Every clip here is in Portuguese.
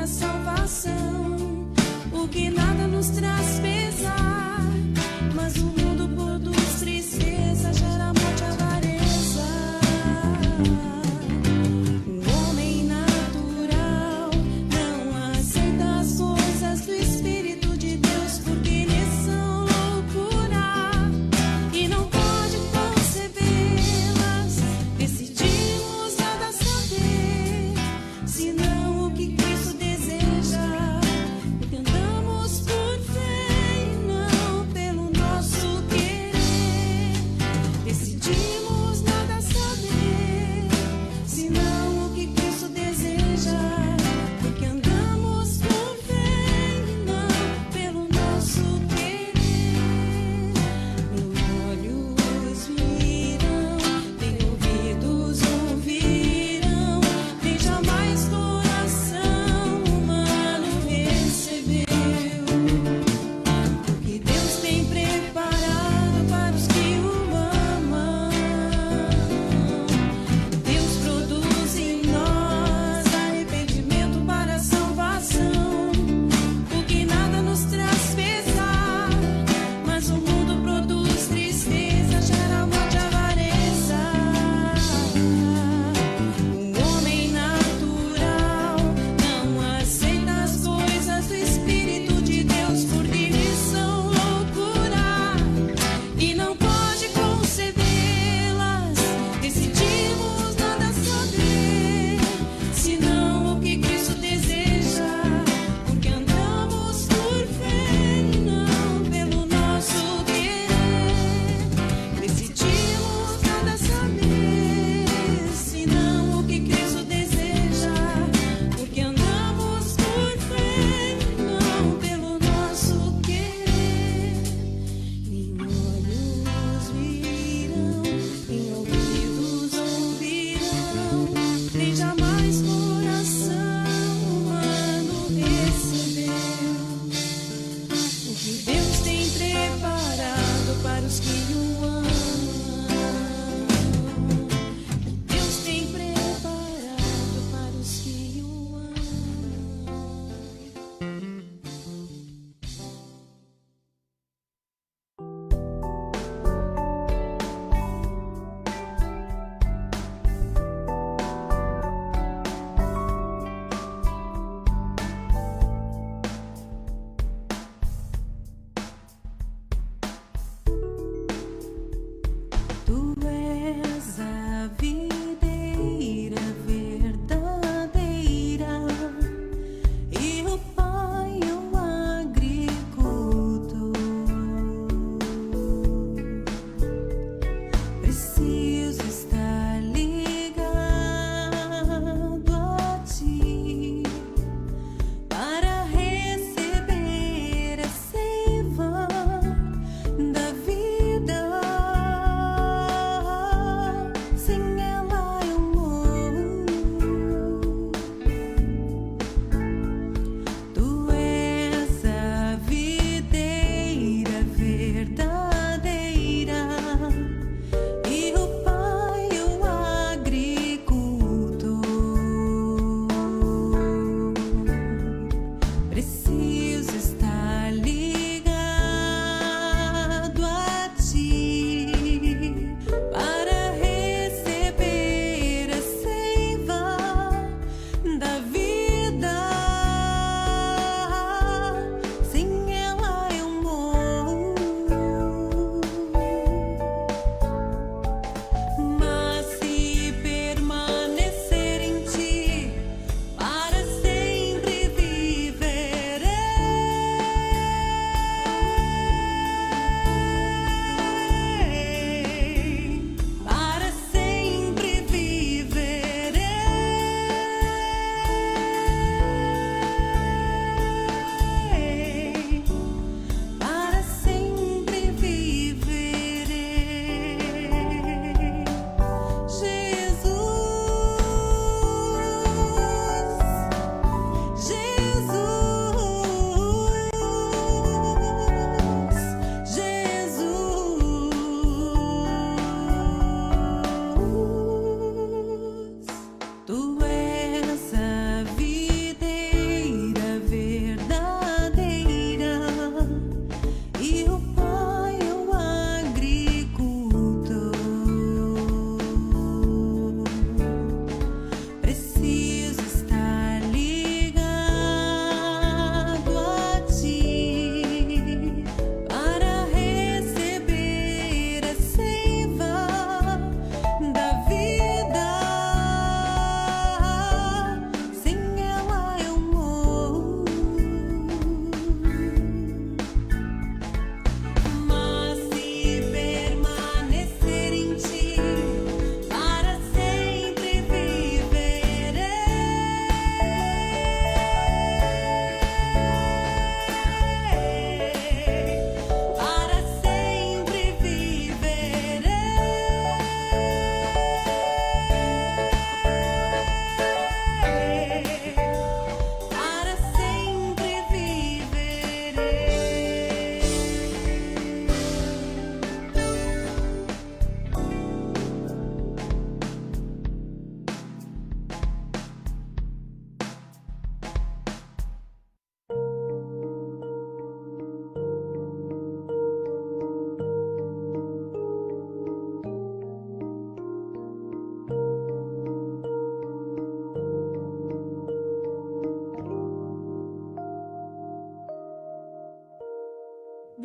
a salvação, o que nada nos traz pesar, mas o mundo produz tristeza, gera morte e avareza. O homem natural não aceita as coisas do Espírito de Deus, porque eles são loucura e não pode concebê-las. Decidimos nada saber, senão o que Cristo deseja.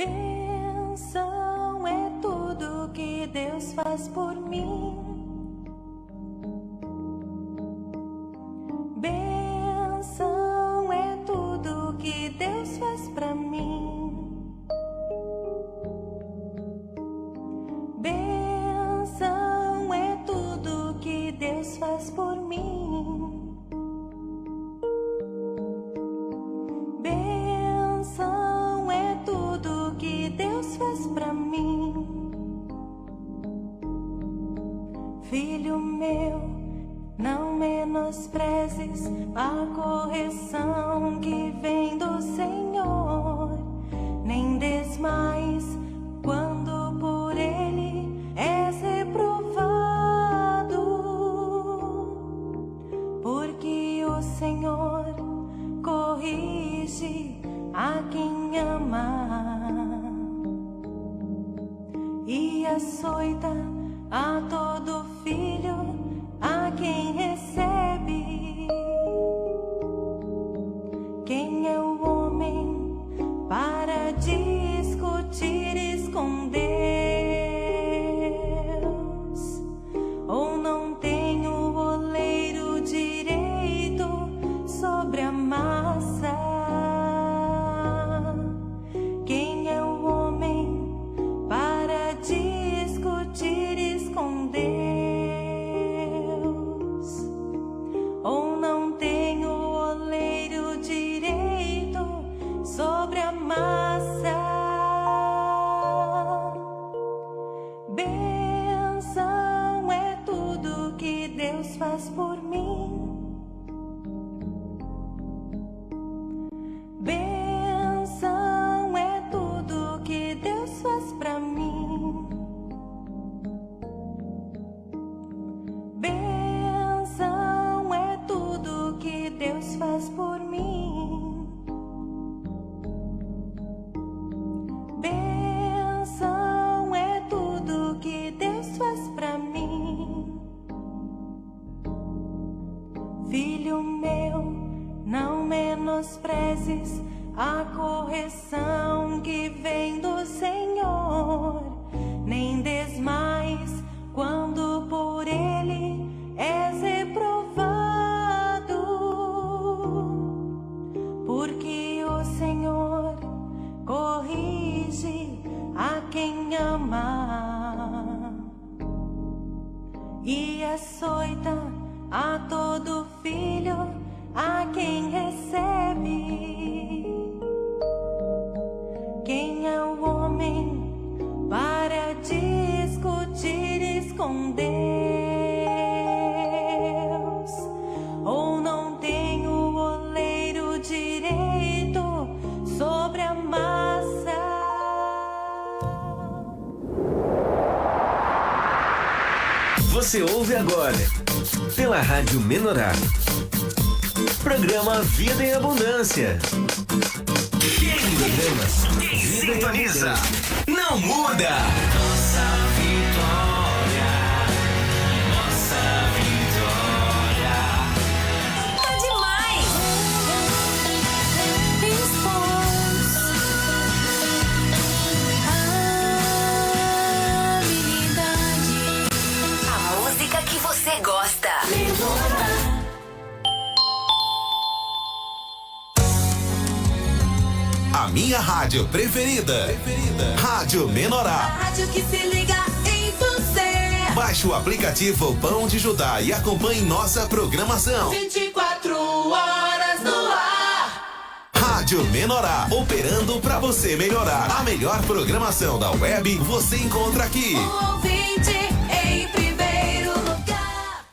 Bênção é tudo que Deus faz por mim. Bênção é tudo que Deus faz pra mim. Bênção é tudo que Deus faz por mim. Bênção é tudo que Deus faz pra mim. Filho meu, não menosprezes a correção que vem do Senhor, nem desmais quando por Ele és reprovado, porque o Senhor corrige a quem ama e açoita a todo filho a quem recebe. Quem é o homem para discutires com Deus? Ou não tem o oleiro direito sobre a massa? Quem é o homem para discutires com Deus? Ou não tem o oleiro direito sobre a massa? Bênção é tudo que Deus faz por mim. Bênção é tudo que Deus faz pra mim. Bênção é tudo que Deus faz por mim. Bênção é tudo que Deus faz pra mim. Filho meu, não menosprezes a correção que vem do Senhor, nem desmais quando por Ele és reprovado, porque o Senhor corrige a quem ama e açoita a todo filho a quem recebe. Quem é o homem para discutires com Deus? Ou não tem o oleiro direito sobre a massa? Você ouve agora, pela Rádio Menorá, programa Vida em Abundância. Programa Vida em Abundância. Não muda! Nossa vitória, nossa vitória. Tá demais! A música que você gosta. A minha rádio preferida. Rádio Menorá. A rádio que se liga em você. Baixe o aplicativo Pão de Judá e acompanhe nossa programação. 24 horas no ar. Rádio Menorá, operando pra você melhorar. A melhor programação da web você encontra aqui. O ouvinte em primeiro lugar.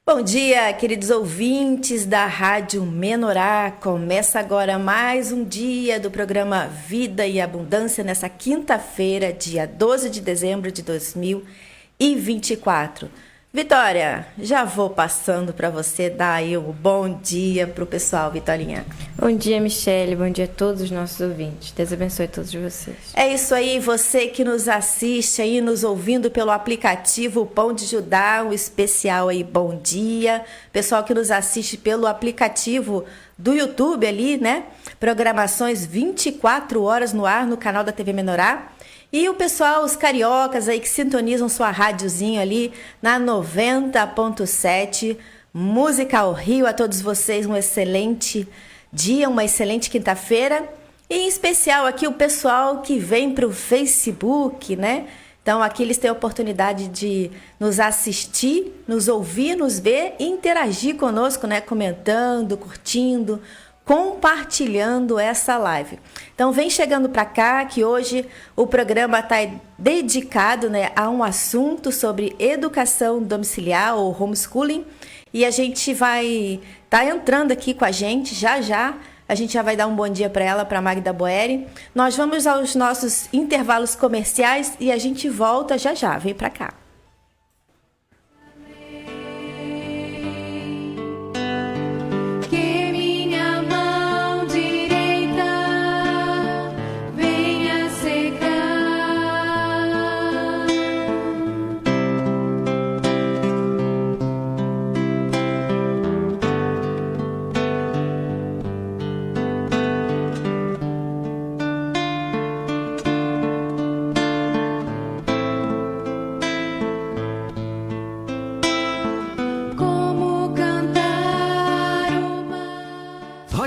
Bom dia, queridos ouvintes da Rádio Menorá. Começa agora mais um dia do programa Vida e Abundância, nessa quinta-feira, dia 12 de dezembro de 2024. Vitória, já vou passando para você dar aí um bom dia para o pessoal, Vitorinha. Bom dia, Michele. Bom dia a todos os nossos ouvintes. Deus abençoe todos vocês. É isso aí, você que nos assiste aí, nos ouvindo pelo aplicativo Pão de Judá, um especial aí, bom dia. Pessoal que nos assiste pelo aplicativo do YouTube ali, né? Programações 24 horas no ar no canal da TV Menorá. E o pessoal, os cariocas aí que sintonizam sua rádiozinho ali na 90.7, Música ao Rio. A todos vocês um excelente dia, uma excelente quinta-feira. E em especial aqui o pessoal que vem para o Facebook, né? Então aqui eles têm a oportunidade de nos assistir, nos ouvir, nos ver e interagir conosco, né? Comentando, curtindo, compartilhando essa live. Então vem chegando para cá que hoje o programa está dedicado, né, a um assunto sobre educação domiciliar ou homeschooling e a gente vai estar entrando aqui com a gente já. A gente já vai dar um bom dia para ela, para Magda Boeri. Nós vamos aos nossos intervalos comerciais e a gente volta já. Vem para cá.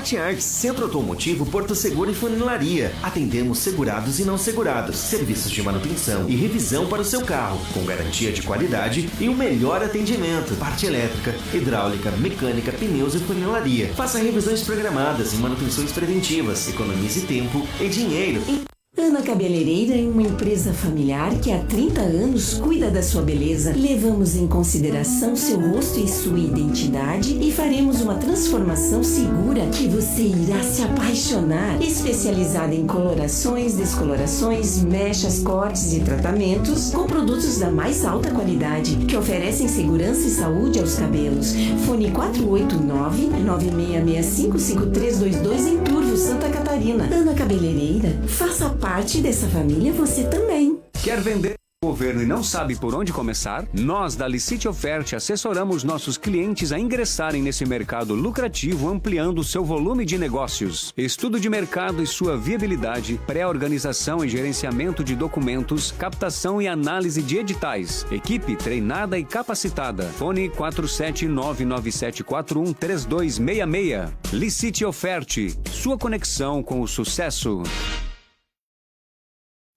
Hot Arts, Centro Automotivo, Porto Seguro e Funilaria. Atendemos segurados e não segurados, serviços de manutenção e revisão para o seu carro, com garantia de qualidade e o melhor atendimento. Parte elétrica, hidráulica, mecânica, pneus e funilaria. Faça revisões programadas e manutenções preventivas. Economize tempo e dinheiro. Ana Cabeleireira é uma empresa familiar que há 30 anos cuida da sua beleza. Levamos em consideração seu rosto e sua identidade e faremos uma transformação segura que você irá se apaixonar. Especializada em colorações, descolorações, mechas, cortes e tratamentos com produtos da mais alta qualidade que oferecem segurança e saúde aos cabelos. Fone 489-9665-5322 em Turvo, Santa Catarina. Ana Cabeleireira, faça parte dessa família você também. Quer vender o governo e não sabe por onde começar? Nós da Licite Oferte assessoramos nossos clientes a ingressarem nesse mercado lucrativo, ampliando seu volume de negócios. Estudo de mercado e sua viabilidade, pré-organização e gerenciamento de documentos, captação e análise de editais. Equipe treinada e capacitada. Fone 47997413266. Licite Oferte, sua conexão com o sucesso.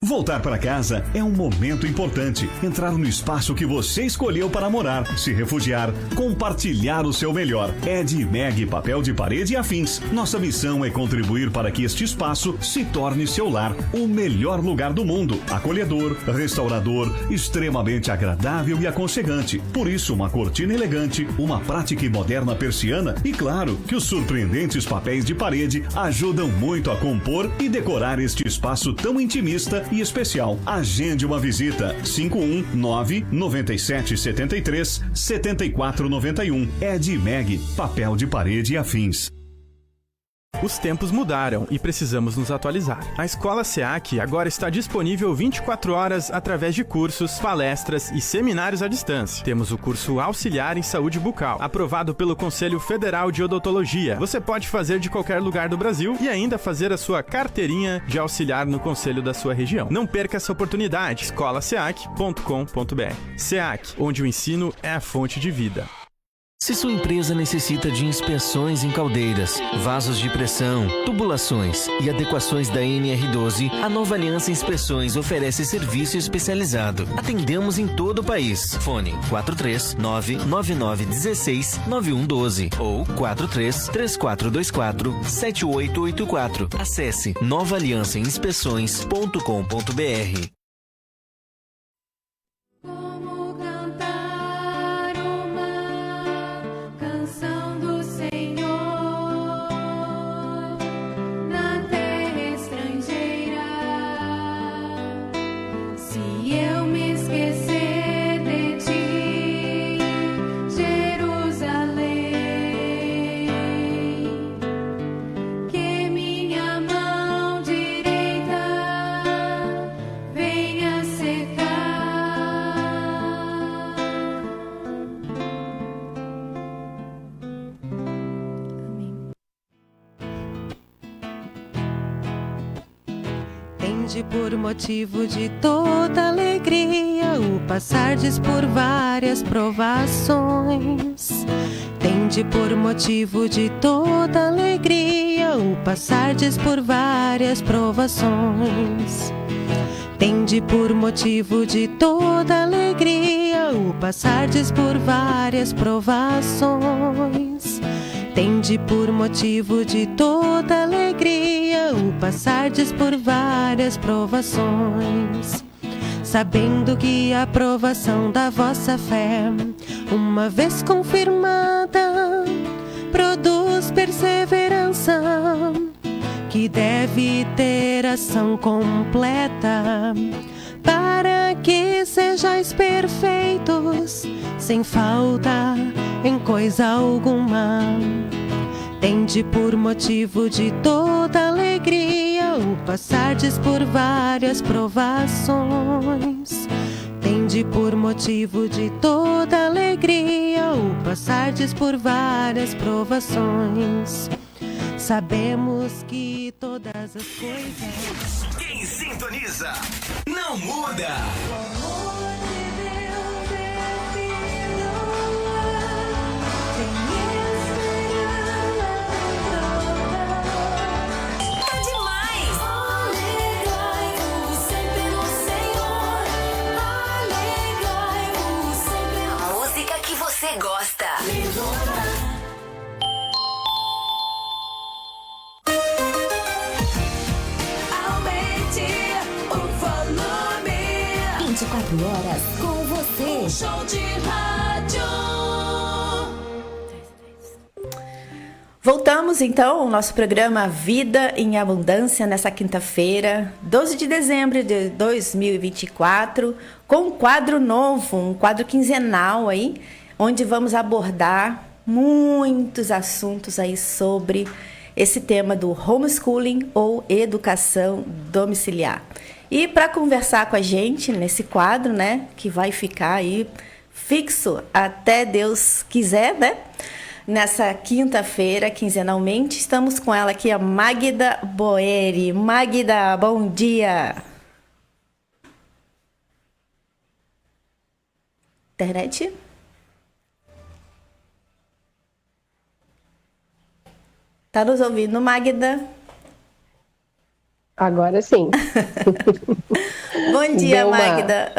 Voltar para casa é um momento importante. Entrar no espaço que você escolheu para morar, se refugiar, compartilhar o seu melhor. Edmeg Papel de Parede e Afins. Nossa missão é contribuir para que este espaço se torne seu lar, o melhor lugar do mundo. Acolhedor, restaurador, extremamente agradável e aconchegante. Por isso, uma cortina elegante, uma prática e moderna persiana e, claro, que os surpreendentes papéis de parede ajudam muito a compor e decorar este espaço tão intimista e especial. Agende uma visita. 519-9773-7491. Edmeg, Papel de Parede e Afins. Os tempos mudaram e precisamos nos atualizar. A Escola SEAC agora está disponível 24 horas através de cursos, palestras e seminários à distância. Temos o curso Auxiliar em Saúde Bucal, aprovado pelo Conselho Federal de Odontologia. Você pode fazer de qualquer lugar do Brasil e ainda fazer a sua carteirinha de auxiliar no conselho da sua região. Não perca essa oportunidade. escolaseac.com.br. SEAC, onde o ensino é a fonte de vida. Se sua empresa necessita de inspeções em caldeiras, vasos de pressão, tubulações e adequações da NR12, a Nova Aliança Inspeções oferece serviço especializado. Atendemos em todo o país. Fone 439-9916-9112 ou 43-3424-7884. Acesse novaaliançainspeções.com.br. Que minha mão direita Tende por motivo de toda alegria o passardes por várias provações. Tende por motivo de toda alegria o passardes por várias provações. Tende por motivo de toda alegria o passardes por várias provações. Tende por motivo de toda alegria o passardes por várias provações. Sabendo que a provação da vossa fé, uma vez confirmada, produz perseverança, que deve ter ação completa, para que sejais perfeitos, sem falta em coisa alguma. Tende por motivo de toda alegria o passardes por várias provações. Tende por motivo de toda alegria o passardes por várias provações. Sabemos que todas as coisas... Quem sintoniza não muda. Tá demais! Alegrai-vos sempre no Senhor. Alegrai-vos sempre. A música que você gosta. Aumente o volume. 24 horas com você. Show de rádio. Voltamos então ao nosso programa Vida em Abundância nessa quinta-feira, 12 de dezembro de 2024, com um quadro novo, um quadro quinzenal aí, onde vamos abordar muitos assuntos aí sobre esse tema do homeschooling ou educação domiciliar. E para conversar com a gente nesse quadro, né, que vai ficar aí fixo até Deus quiser, né? Nessa quinta-feira, quinzenalmente, estamos com ela aqui, a Magda Boeri. Magda, bom dia! Internet? Tá nos ouvindo, Magda? Agora sim. Bom dia, Magda.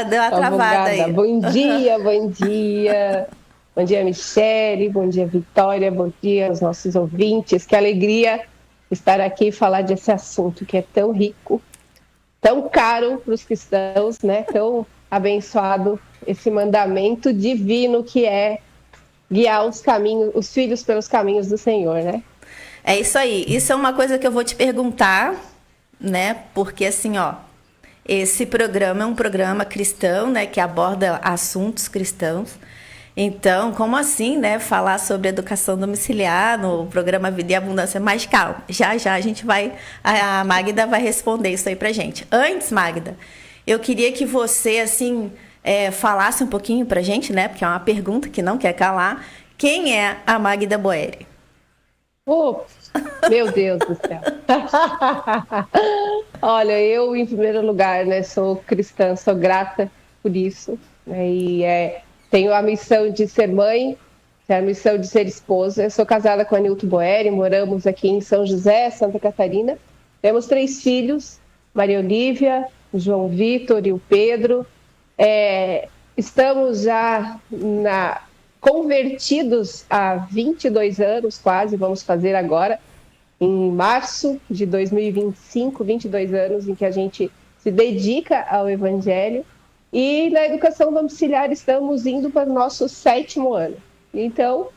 Deu uma travada aí. Bom dia, bom dia. Bom dia, Michele. Bom dia, Vitória. Bom dia aos nossos ouvintes. Que alegria estar aqui e falar desse assunto que é tão rico, tão caro para os cristãos, né? Tão abençoado, esse mandamento divino que é guiar os caminhos, os filhos pelos caminhos do Senhor, né? É isso aí. Isso é uma coisa que eu vou te perguntar, né? Porque assim, ó, esse programa é um programa cristão, né? Que aborda assuntos cristãos. Então, como assim, né? Falar sobre educação domiciliar no programa Vida e Abundância. Mas calma, já a gente vai... A Magda vai responder isso aí pra gente. Antes, Magda, eu queria que você, assim, falasse um pouquinho pra gente, né? Porque é uma pergunta que não quer calar. Quem é a Magda Boeri? Oh, meu Deus do céu. Olha, eu, em primeiro lugar, né, sou cristã, sou grata por isso, né, e tenho a missão de ser mãe, a missão de ser esposa. Eu sou casada com a Nilton Boeri, moramos aqui em São José, Santa Catarina. Temos 3 filhos, Maria Olívia, o João Vitor e o Pedro. Estamos já convertidos há 22 anos, quase, vamos fazer agora, em março de 2025, 22 anos em que a gente se dedica ao Evangelho. E na educação domiciliar estamos indo para o nosso 7º ano. Então,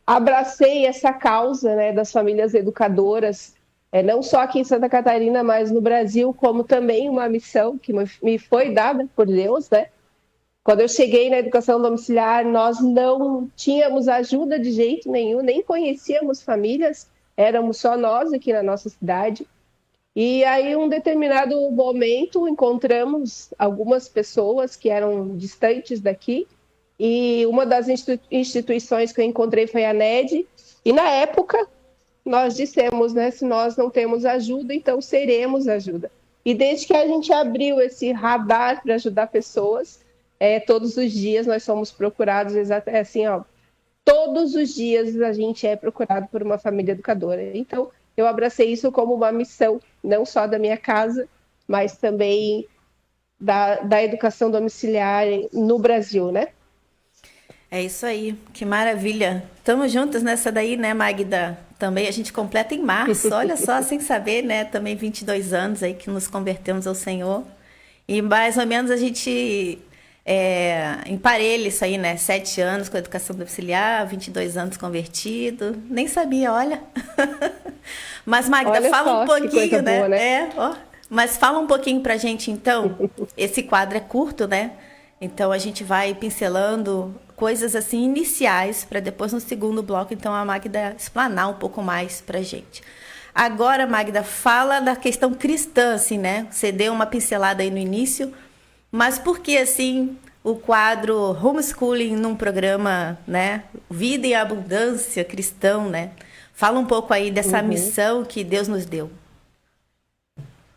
abracei essa causa, né, das famílias educadoras, não só aqui em Santa Catarina, mas no Brasil, como também uma missão que me foi dada por Deus, né? Quando eu cheguei na educação domiciliar, nós não tínhamos ajuda de jeito nenhum, nem conhecíamos famílias, éramos só nós aqui na nossa cidade. E aí, em um determinado momento, encontramos algumas pessoas que eram distantes daqui, e uma das instituições que eu encontrei foi a NED, e na época nós dissemos, né? Se nós não temos ajuda, então seremos ajuda. E desde que a gente abriu esse radar para ajudar pessoas, todos os dias nós somos procurados, assim, ó, todos os dias a gente é procurado por uma família educadora. Então, eu abracei isso como uma missão, não só da minha casa, mas também da educação domiciliar no Brasil, né? É isso aí, que maravilha. Estamos juntas nessa daí, né, Magda? Também a gente completa em março, olha só, sem saber, né? Também 22 anos aí que nos convertemos ao Senhor. E mais ou menos a gente emparelha isso aí, né? 7 anos com a educação domiciliar, 22 anos convertido. Nem sabia, olha. Mas, Magda, olha fala só, um pouquinho, né? Boa, né? Mas fala um pouquinho pra gente, então. Esse quadro é curto, né? Então a gente vai pincelando coisas assim iniciais para depois no segundo bloco, então a Magda explanar um pouco mais pra gente. Agora, Magda, fala da questão cristã, assim, né? Você deu uma pincelada aí no início, mas por que assim o quadro homeschooling num programa, né? Vida e Abundância cristão, né? Fala um pouco aí dessa missão que Deus nos deu.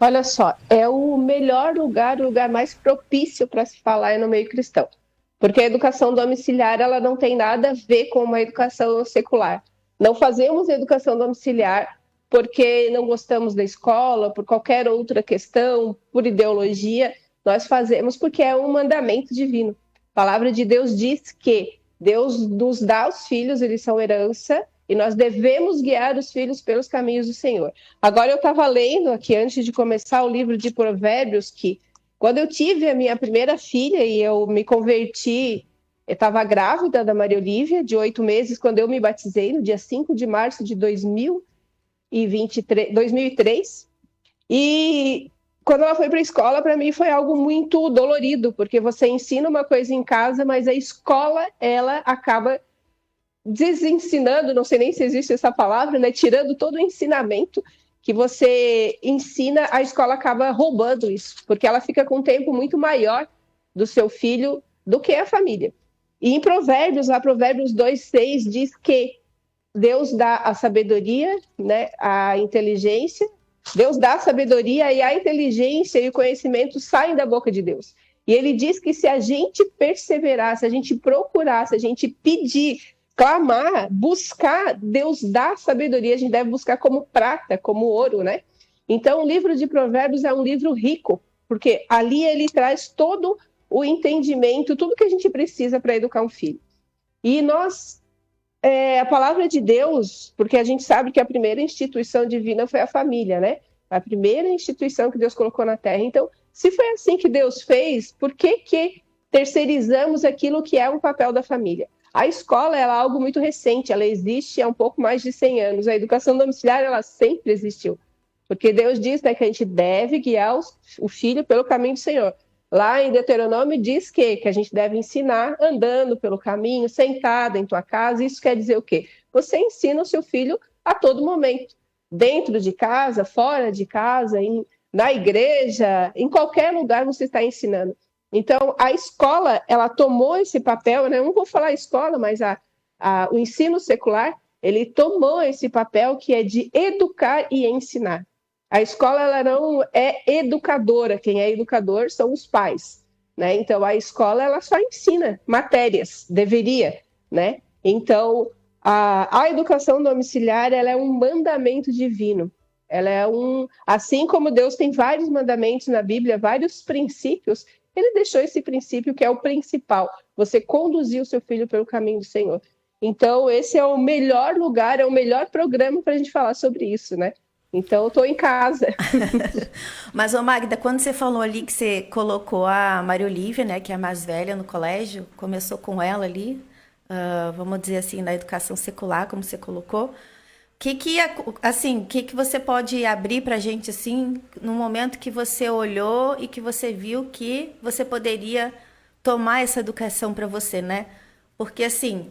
Olha só, é o melhor lugar, o lugar mais propício para se falar no meio cristão. Porque a educação domiciliar, ela não tem nada a ver com uma educação secular. Não fazemos educação domiciliar porque não gostamos da escola, por qualquer outra questão, por ideologia. Nós fazemos porque é um mandamento divino. A palavra de Deus diz que Deus nos dá os filhos, eles são herança, e nós devemos guiar os filhos pelos caminhos do Senhor. Agora, eu estava lendo aqui, antes de começar, o livro de Provérbios, que quando eu tive a minha primeira filha e eu me converti, eu estava grávida da Maria Olívia, de 8 meses, quando eu me batizei, no dia 5 de março de 2003. E quando ela foi para a escola, para mim foi algo muito dolorido, porque você ensina uma coisa em casa, mas a escola, ela acaba desensinando, não sei nem se existe essa palavra, né? Tirando todo o ensinamento que você ensina, a escola acaba roubando isso, porque ela fica com um tempo muito maior do seu filho do que a família. E em Provérbios, lá Provérbios 2:6 diz que Deus dá a sabedoria, né? A inteligência, Deus dá a sabedoria e a inteligência e o conhecimento saem da boca de Deus. E ele diz que se a gente perseverar, se a gente procurar, se a gente pedir, clamar, buscar, Deus dá sabedoria, a gente deve buscar como prata, como ouro, né? Então, o livro de Provérbios é um livro rico, porque ali ele traz todo o entendimento, tudo que a gente precisa para educar um filho. E nós, a palavra de Deus, porque a gente sabe que a primeira instituição divina foi a família, né? A primeira instituição que Deus colocou na Terra. Então, se foi assim que Deus fez, por que terceirizamos aquilo que é um papel da família? A escola é algo muito recente, ela existe há um pouco mais de 100 anos. A educação domiciliar, ela sempre existiu. Porque Deus diz, né, que a gente deve guiar o filho pelo caminho do Senhor. Lá em Deuteronômio diz que a gente deve ensinar andando pelo caminho, sentada em tua casa. Isso quer dizer o quê? Você ensina o seu filho a todo momento. Dentro de casa, fora de casa, na igreja, em qualquer lugar você está ensinando. Então, a escola, ela tomou esse papel, né? Eu não vou falar escola, mas o ensino secular, ele tomou esse papel que é de educar e ensinar. A escola, ela não é educadora, quem é educador são os pais, né? Então, a escola, ela só ensina matérias, deveria, né? Então, a educação domiciliar, ela é um mandamento divino. Ela é assim como Deus tem vários mandamentos na Bíblia, vários princípios, ele deixou esse princípio que é o principal, você conduzir o seu filho pelo caminho do Senhor. Então, esse é o melhor lugar, é o melhor programa para a gente falar sobre isso, né? Então, eu estou em casa. Mas, ô Magda, quando você falou ali que você colocou a Maria Olívia, né, que é a mais velha no colégio, começou com ela ali, vamos dizer assim, na educação secular, como você colocou, que você pode abrir para a gente, assim, no momento que você olhou e que você viu que você poderia tomar essa educação para você, né? Porque, assim,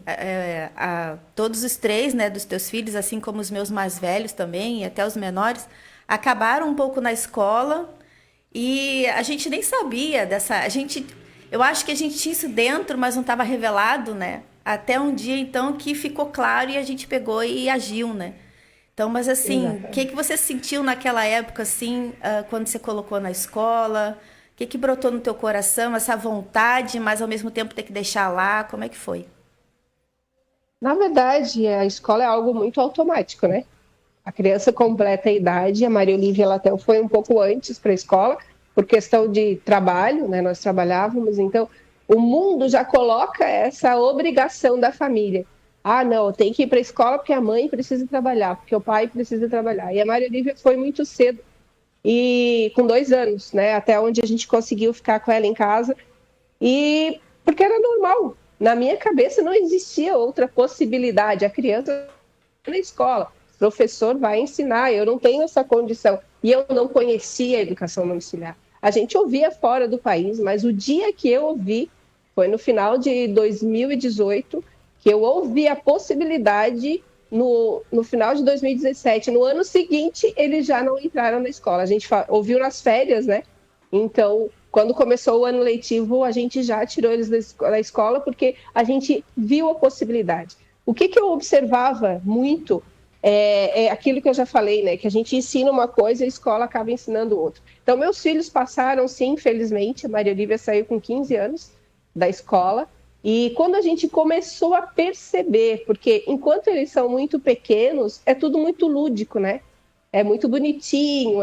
todos os 3, né, dos teus filhos, assim como os meus mais velhos também, e até os menores, acabaram um pouco na escola e a gente nem sabia eu acho que a gente tinha isso dentro, mas não estava revelado, né? Até um dia, então, que ficou claro e a gente pegou e agiu, né? Então, mas assim, o Exatamente. que você sentiu naquela época, assim, quando você colocou na escola? O que brotou no teu coração? Essa vontade, mas ao mesmo tempo ter que deixar lá? Como é que foi? Na verdade, a escola é algo muito automático, né? A criança completa a idade, a Maria Olívia ela até foi um pouco antes para a escola, por questão de trabalho, né? Nós trabalhávamos, então o mundo já coloca essa obrigação da família. Ah, não, tem que ir para a escola porque a mãe precisa trabalhar, porque o pai precisa trabalhar. E a Maria Olívia foi muito cedo, e com 2 anos, né? Até onde a gente conseguiu ficar com ela em casa, e porque era normal. Na minha cabeça não existia outra possibilidade. A criança na escola, o professor vai ensinar, eu não tenho essa condição. E eu não conhecia a educação domiciliar. A gente ouvia fora do país, mas o dia que eu ouvi foi no final de 2018, que eu ouvi a possibilidade, no final de 2017. No ano seguinte, eles já não entraram na escola. A gente ouviu nas férias, né? Então, quando começou o ano letivo, a gente já tirou eles da escola, porque a gente viu a possibilidade. O que eu observava muito é aquilo que eu já falei, né? Que a gente ensina uma coisa e a escola acaba ensinando outra. Então, meus filhos passaram, sim, infelizmente. A Maria Olívia saiu com 15 anos da escola. E quando a gente começou a perceber, porque enquanto eles são muito pequenos, é tudo muito lúdico, né? É muito bonitinho,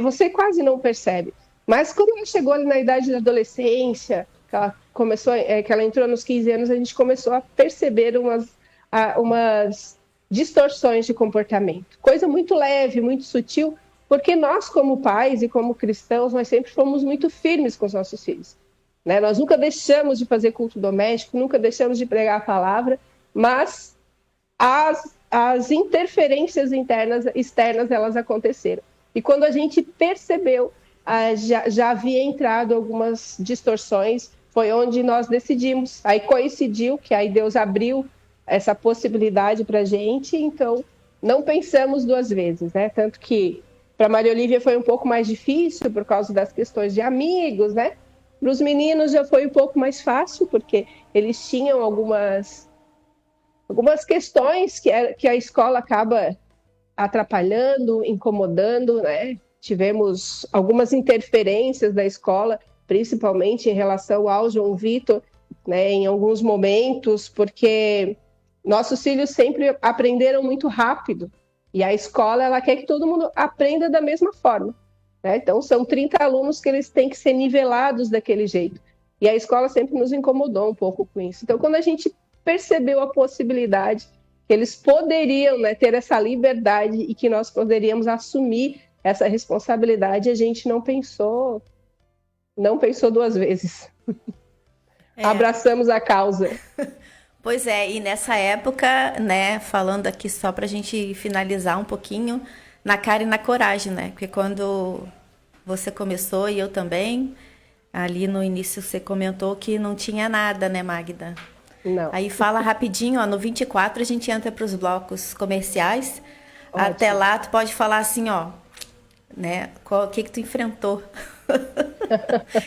você quase não percebe. Mas quando ela chegou ali na idade da adolescência, que ela entrou nos 15 anos, a gente começou a perceber umas distorções de comportamento. Coisa muito leve, muito sutil, porque nós, como pais e como cristãos, nós sempre fomos muito firmes com os nossos filhos. Né? Nós nunca deixamos de fazer culto doméstico, nunca deixamos de pregar a palavra, mas as interferências externas, elas aconteceram. E quando a gente percebeu, já havia entrado algumas distorções, foi onde nós decidimos. Aí coincidiu que aí Deus abriu essa possibilidade para a gente, então não pensamos 2 vezes, né? Tanto que para Maria Olívia foi um pouco mais difícil por causa das questões de amigos, né? Para os meninos já foi um pouco mais fácil, porque eles tinham algumas questões que a escola acaba atrapalhando, incomodando, né? Tivemos algumas interferências da escola, principalmente em relação ao João Vitor, né? Em alguns momentos, porque nossos filhos sempre aprenderam muito rápido, e a escola ela quer que todo mundo aprenda da mesma forma, né? Então são 30 alunos que eles têm que ser nivelados daquele jeito, e a escola sempre nos incomodou um pouco com isso. Então quando a gente percebeu a possibilidade que eles poderiam, né, ter essa liberdade e que nós poderíamos assumir essa responsabilidade, a gente não pensou 2 vezes. Abraçamos a causa. Pois é, e nessa época, né, falando aqui só para a gente finalizar um pouquinho, na cara e na coragem, né? Porque quando você começou e eu também, ali no início você comentou que não tinha nada, né, Magda? Não. Aí fala rapidinho, ó, no 24 a gente entra para os blocos comerciais. Ótimo. Até lá tu pode falar assim, ó, né, o que tu enfrentou.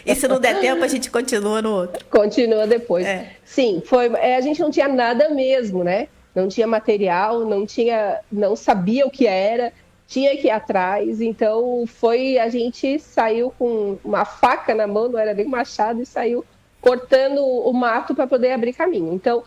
E se não der tempo a gente continua no outro. Continua depois. Sim, a gente não tinha nada mesmo, né? Não tinha material, não sabia o que era, tinha que ir atrás. Então a gente saiu com uma faca na mão, não era nem um machado, e saiu cortando o mato para poder abrir caminho. Então,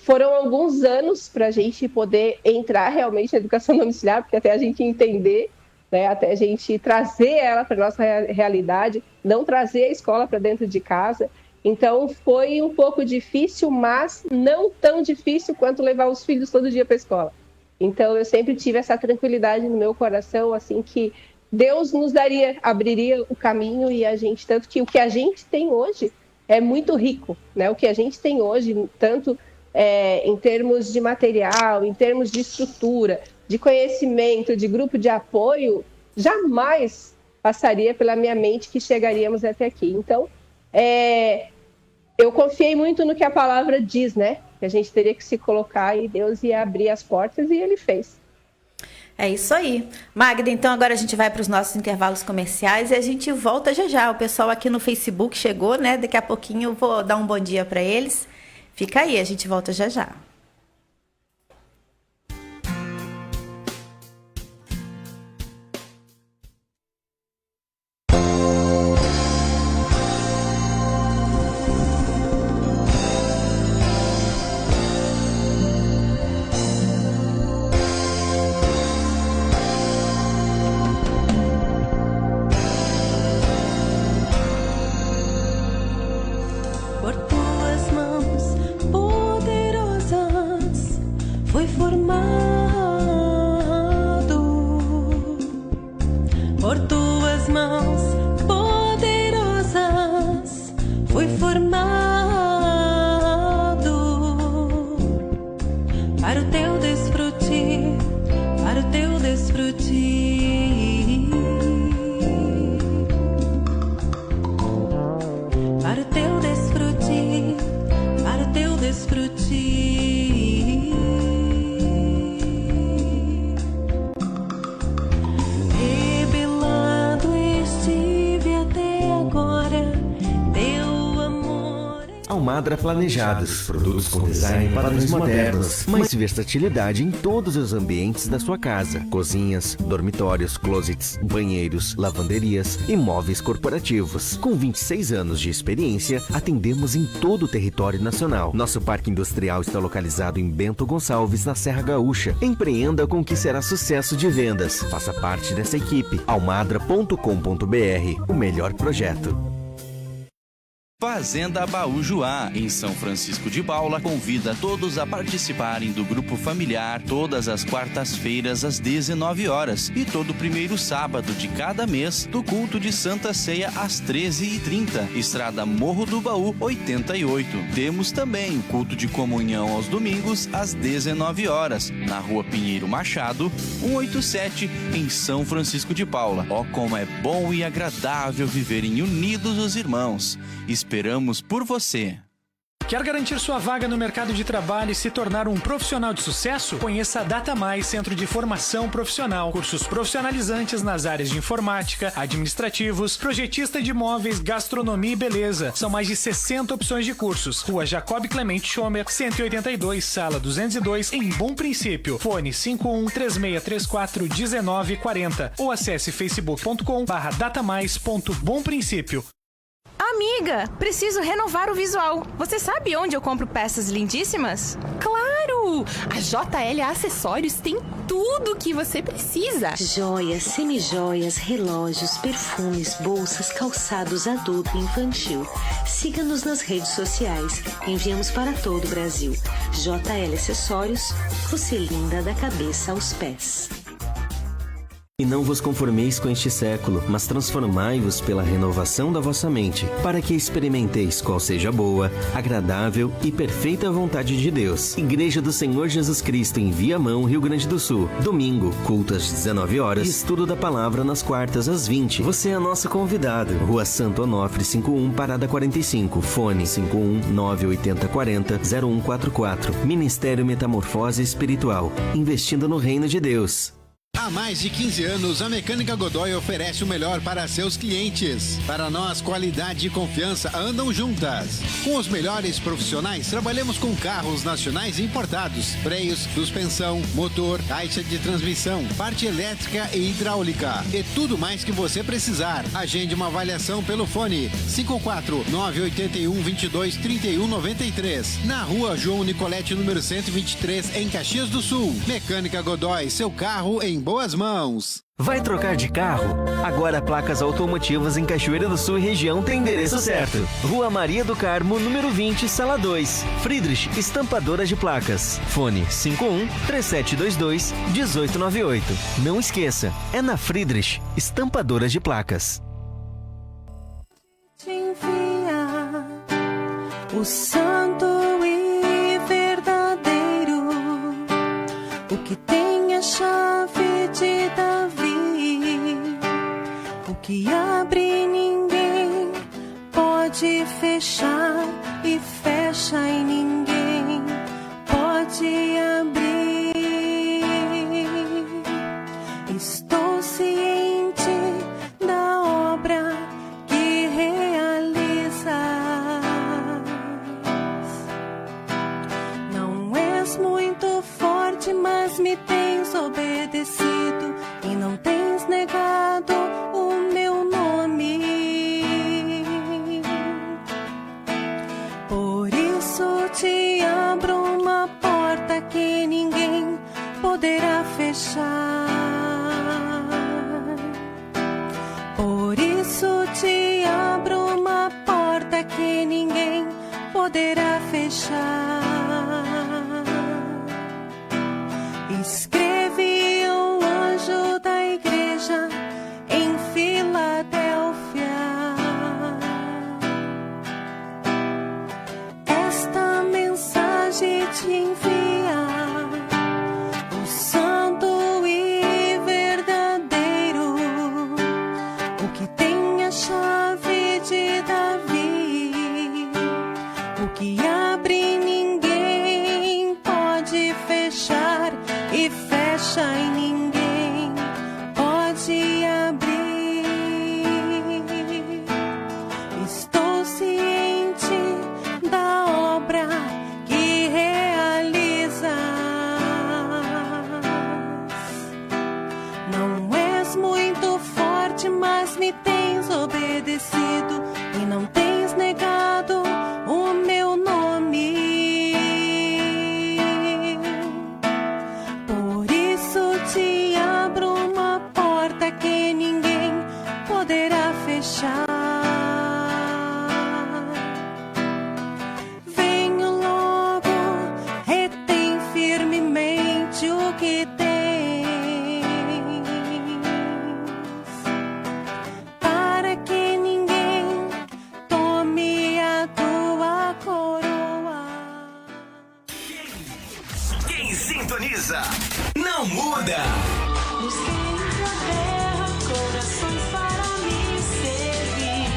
foram alguns anos para a gente poder entrar realmente na educação domiciliar, porque até a gente entender, né, até a gente trazer ela para a nossa realidade, não trazer a escola para dentro de casa. Então, foi um pouco difícil, mas não tão difícil quanto levar os filhos todo dia para a escola. Então, eu sempre tive essa tranquilidade no meu coração, assim, que Deus nos abriria o caminho, e a gente, tanto que o que a gente tem hoje é muito rico, né? O que a gente tem hoje, tanto em termos de material, em termos de estrutura, de conhecimento, de grupo de apoio, jamais passaria pela minha mente que chegaríamos até aqui. Então, eu confiei muito no que a palavra diz, né? Que a gente teria que se colocar e Deus ia abrir as portas, e Ele fez. É isso aí. Magda, então agora a gente vai para os nossos intervalos comerciais e a gente volta já já. O pessoal aqui no Facebook chegou, né? Daqui a pouquinho eu vou dar um bom dia para eles. Fica aí, a gente volta já já. foi formado por tuas mãos poderosas, foi formado para o teu desfrute, para o teu desfrute. Para o teu desfrute, para o teu desfrute. Rebelado estive até agora, teu amor. Almada Planejados, produtos com design padrões modernos, mais versatilidade em todos os ambientes da sua casa: cozinhas, dormitórios, closets, banheiros, lavanderias e móveis corporativos. Com 26 anos de experiência, atendemos em todo o território nacional. Nosso parque industrial está localizado em Bento Gonçalves, na Serra Gaúcha. Empreenda com o que será sucesso de vendas. Faça parte dessa equipe. almadra.com.br, o melhor projeto. Fazenda Baújuá, em São Francisco de Paula, convida todos a participarem do grupo familiar todas as quartas-feiras às 19 horas e todo primeiro sábado de cada mês do culto de Santa Ceia às 13h30, Estrada Morro do Baú 88. Temos também o culto de comunhão aos domingos às 19 horas, na Rua Pinheiro Machado, 187, em São Francisco de Paula. Ó, como é bom e agradável viverem unidos os irmãos. Esperamos por você. Quer garantir sua vaga no mercado de trabalho e se tornar um profissional de sucesso? Conheça a Data Mais, Centro de Formação Profissional. Cursos profissionalizantes nas áreas de informática, administrativos, projetista de imóveis, gastronomia e beleza. São mais de 60 opções de cursos. Rua Jacob Clemente Schomer, 182, sala 202, em Bom Princípio. Fone 51-3634-1940 ou acesse facebook.com/datamais.bomprincípio. Amiga, preciso renovar o visual. Você sabe onde eu compro peças lindíssimas? Claro! A JL Acessórios tem tudo o que você precisa. Joias, semijoias, relógios, perfumes, bolsas, calçados adulto e infantil. Siga-nos nas redes sociais. Enviamos para todo o Brasil. JL Acessórios, você linda da cabeça aos pés. E não vos conformeis com este século, mas transformai-vos pela renovação da vossa mente, para que experimenteis qual seja a boa, agradável e perfeita vontade de Deus. Igreja do Senhor Jesus Cristo em Viamão, Rio Grande do Sul. Domingo, culto às 19 horas e estudo da palavra nas quartas às 20. Você é nosso convidado. Rua Santo Onofre 51, Parada 45. Fone 51-98040-0144. Ministério Metamorfose Espiritual. Investindo no reino de Deus. Há mais de 15 anos, a Mecânica Godoy oferece o melhor para seus clientes. Para nós, qualidade e confiança andam juntas. Com os melhores profissionais, trabalhamos com carros nacionais e importados, freios, suspensão, motor, caixa de transmissão, parte elétrica e hidráulica e tudo mais que você precisar. Agende uma avaliação pelo fone 54-981-22-3193, na Rua João Nicolete, número 123, em Caxias do Sul. Mecânica Godoy, seu carro em boas mãos. Vai trocar de carro? Agora Placas Automotivas em Cachoeira do Sul e região tem endereço certo. Rua Maria do Carmo, número 20, sala 2. Friedrich, estampadora de placas. Fone 51-3722-1898. Não esqueça, é na Friedrich, estampadora de placas. Te envia o santo e verdadeiro, o que tem a chave de Davi, o que abre ninguém pode fechar e fecha e ninguém pode abrir. Estou ciente da obra que realizas. Não és muito forte, mas me tens obedecido e não tens negado o meu nome. Por isso te abro uma porta que ninguém poderá fechar. Por isso te abro uma porta que ninguém poderá fechar. Escreve o anjo da igreja em Filadélfia. Esta mensagem te envia o santo e verdadeiro, o que tem a chave de Davi, o que abre ninguém pode fechar e fecha e ninguém pode abrir. Estou ciente da obra que realizas. Não és muito forte, mas me tens obedecido e não tens negado o meu nome. Por isso te abro uma porta que ninguém poderá fechar. Venho logo, retém firmemente o que tens, para que ninguém tome a tua coroa. Quem sintoniza não muda. Busquei a terra corações para me servir.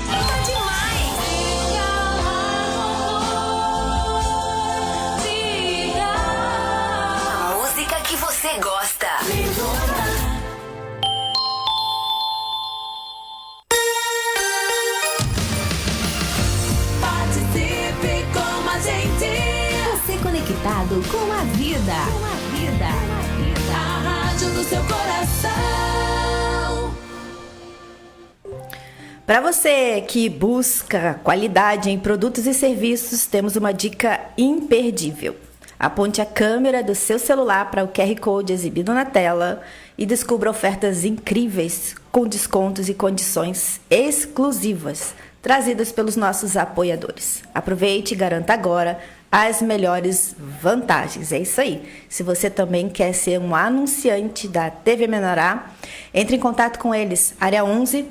Tá demais! A música que você gosta. Participe com a gente. Você conectado com a vida. A rádio do seu coração. Para você que busca qualidade em produtos e serviços, temos uma dica imperdível. Aponte a câmera do seu celular para o QR Code exibido na tela e descubra ofertas incríveis com descontos e condições exclusivas trazidas pelos nossos apoiadores. Aproveite e garanta agora as melhores vantagens. É isso aí. Se você também quer ser um anunciante da TV Menorá, entre em contato com eles. Área 11,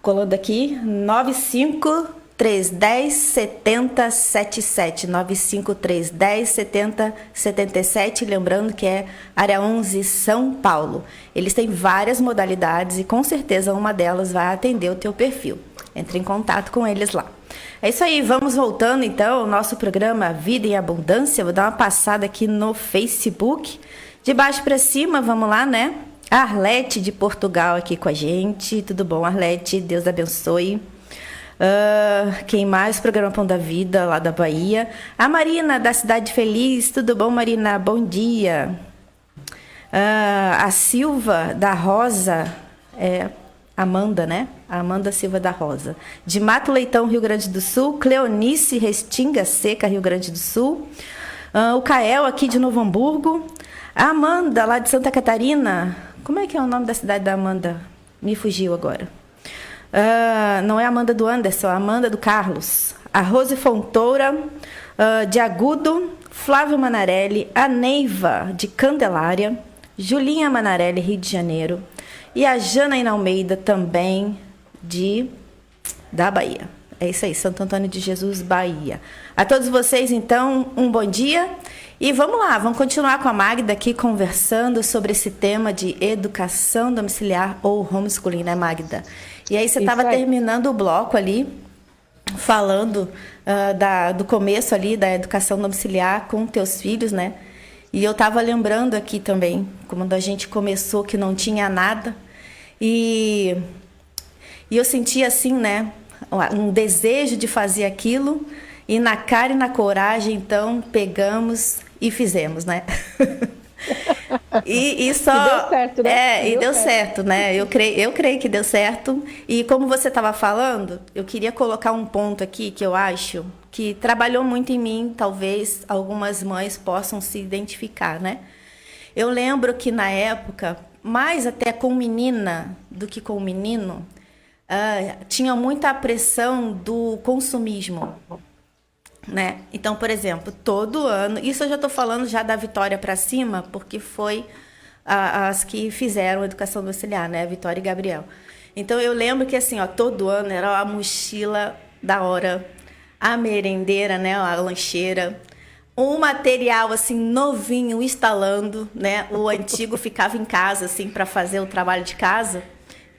colando aqui, 95310 7077. 95310 7077. Lembrando que é Área 11, São Paulo. Eles têm várias modalidades e com certeza uma delas vai atender o teu perfil. Entre em contato com eles lá. É isso aí, vamos voltando então ao nosso programa Vida em Abundância. Vou dar uma passada aqui no Facebook. De baixo para cima, vamos lá, né? A Arlete de Portugal aqui com a gente. Tudo bom, Arlete? Deus abençoe. Quem mais? Programa Pão da Vida, lá da Bahia. A Marina, da Cidade Feliz. Tudo bom, Marina? Bom dia. A Silva, da Rosa. Amanda, né? A Amanda Silva da Rosa. De Mato Leitão, Rio Grande do Sul. Cleonice Restinga Seca, Rio Grande do Sul. O Cael, aqui de Novo Hamburgo. A Amanda, lá de Santa Catarina. Como é que é o nome da cidade da Amanda? Me fugiu agora. Não é a Amanda do Anderson, é a Amanda do Carlos. A Rose Fontoura, de Agudo. Flávio Manarelli. A Neiva, de Candelária. Julinha Manarelli, Rio de Janeiro. E a Janaína Almeida, também da Bahia. É isso aí, Santo Antônio de Jesus, Bahia. A todos vocês, então, um bom dia. E vamos lá, vamos continuar com a Magda aqui conversando sobre esse tema de educação domiciliar ou homeschooling, né, Magda? E aí você estava terminando o bloco ali, falando do começo ali da educação domiciliar com teus filhos, né? E eu estava lembrando aqui também, quando a gente começou que não tinha nada. E eu senti assim, né, um desejo de fazer aquilo, e na cara e na coragem, então, pegamos e fizemos, né? E só... E deu certo, né? Deu certo, né? Eu creio que deu certo. E como você estava falando, eu queria colocar um ponto aqui que eu acho que trabalhou muito em mim, talvez algumas mães possam se identificar, né? Eu lembro que na época, mais até com menina do que com menino, tinha muita pressão do consumismo. né? Então, por exemplo, todo ano, isso eu já estou falando já da Vitória para cima, porque foi as que fizeram a educação domiciliar, né? Vitória e Gabriel. Então, eu lembro que assim, ó, todo ano era a mochila da hora, a merendeira, né? A lancheira, um material assim novinho instalando, né? O antigo ficava em casa assim para fazer o trabalho de casa.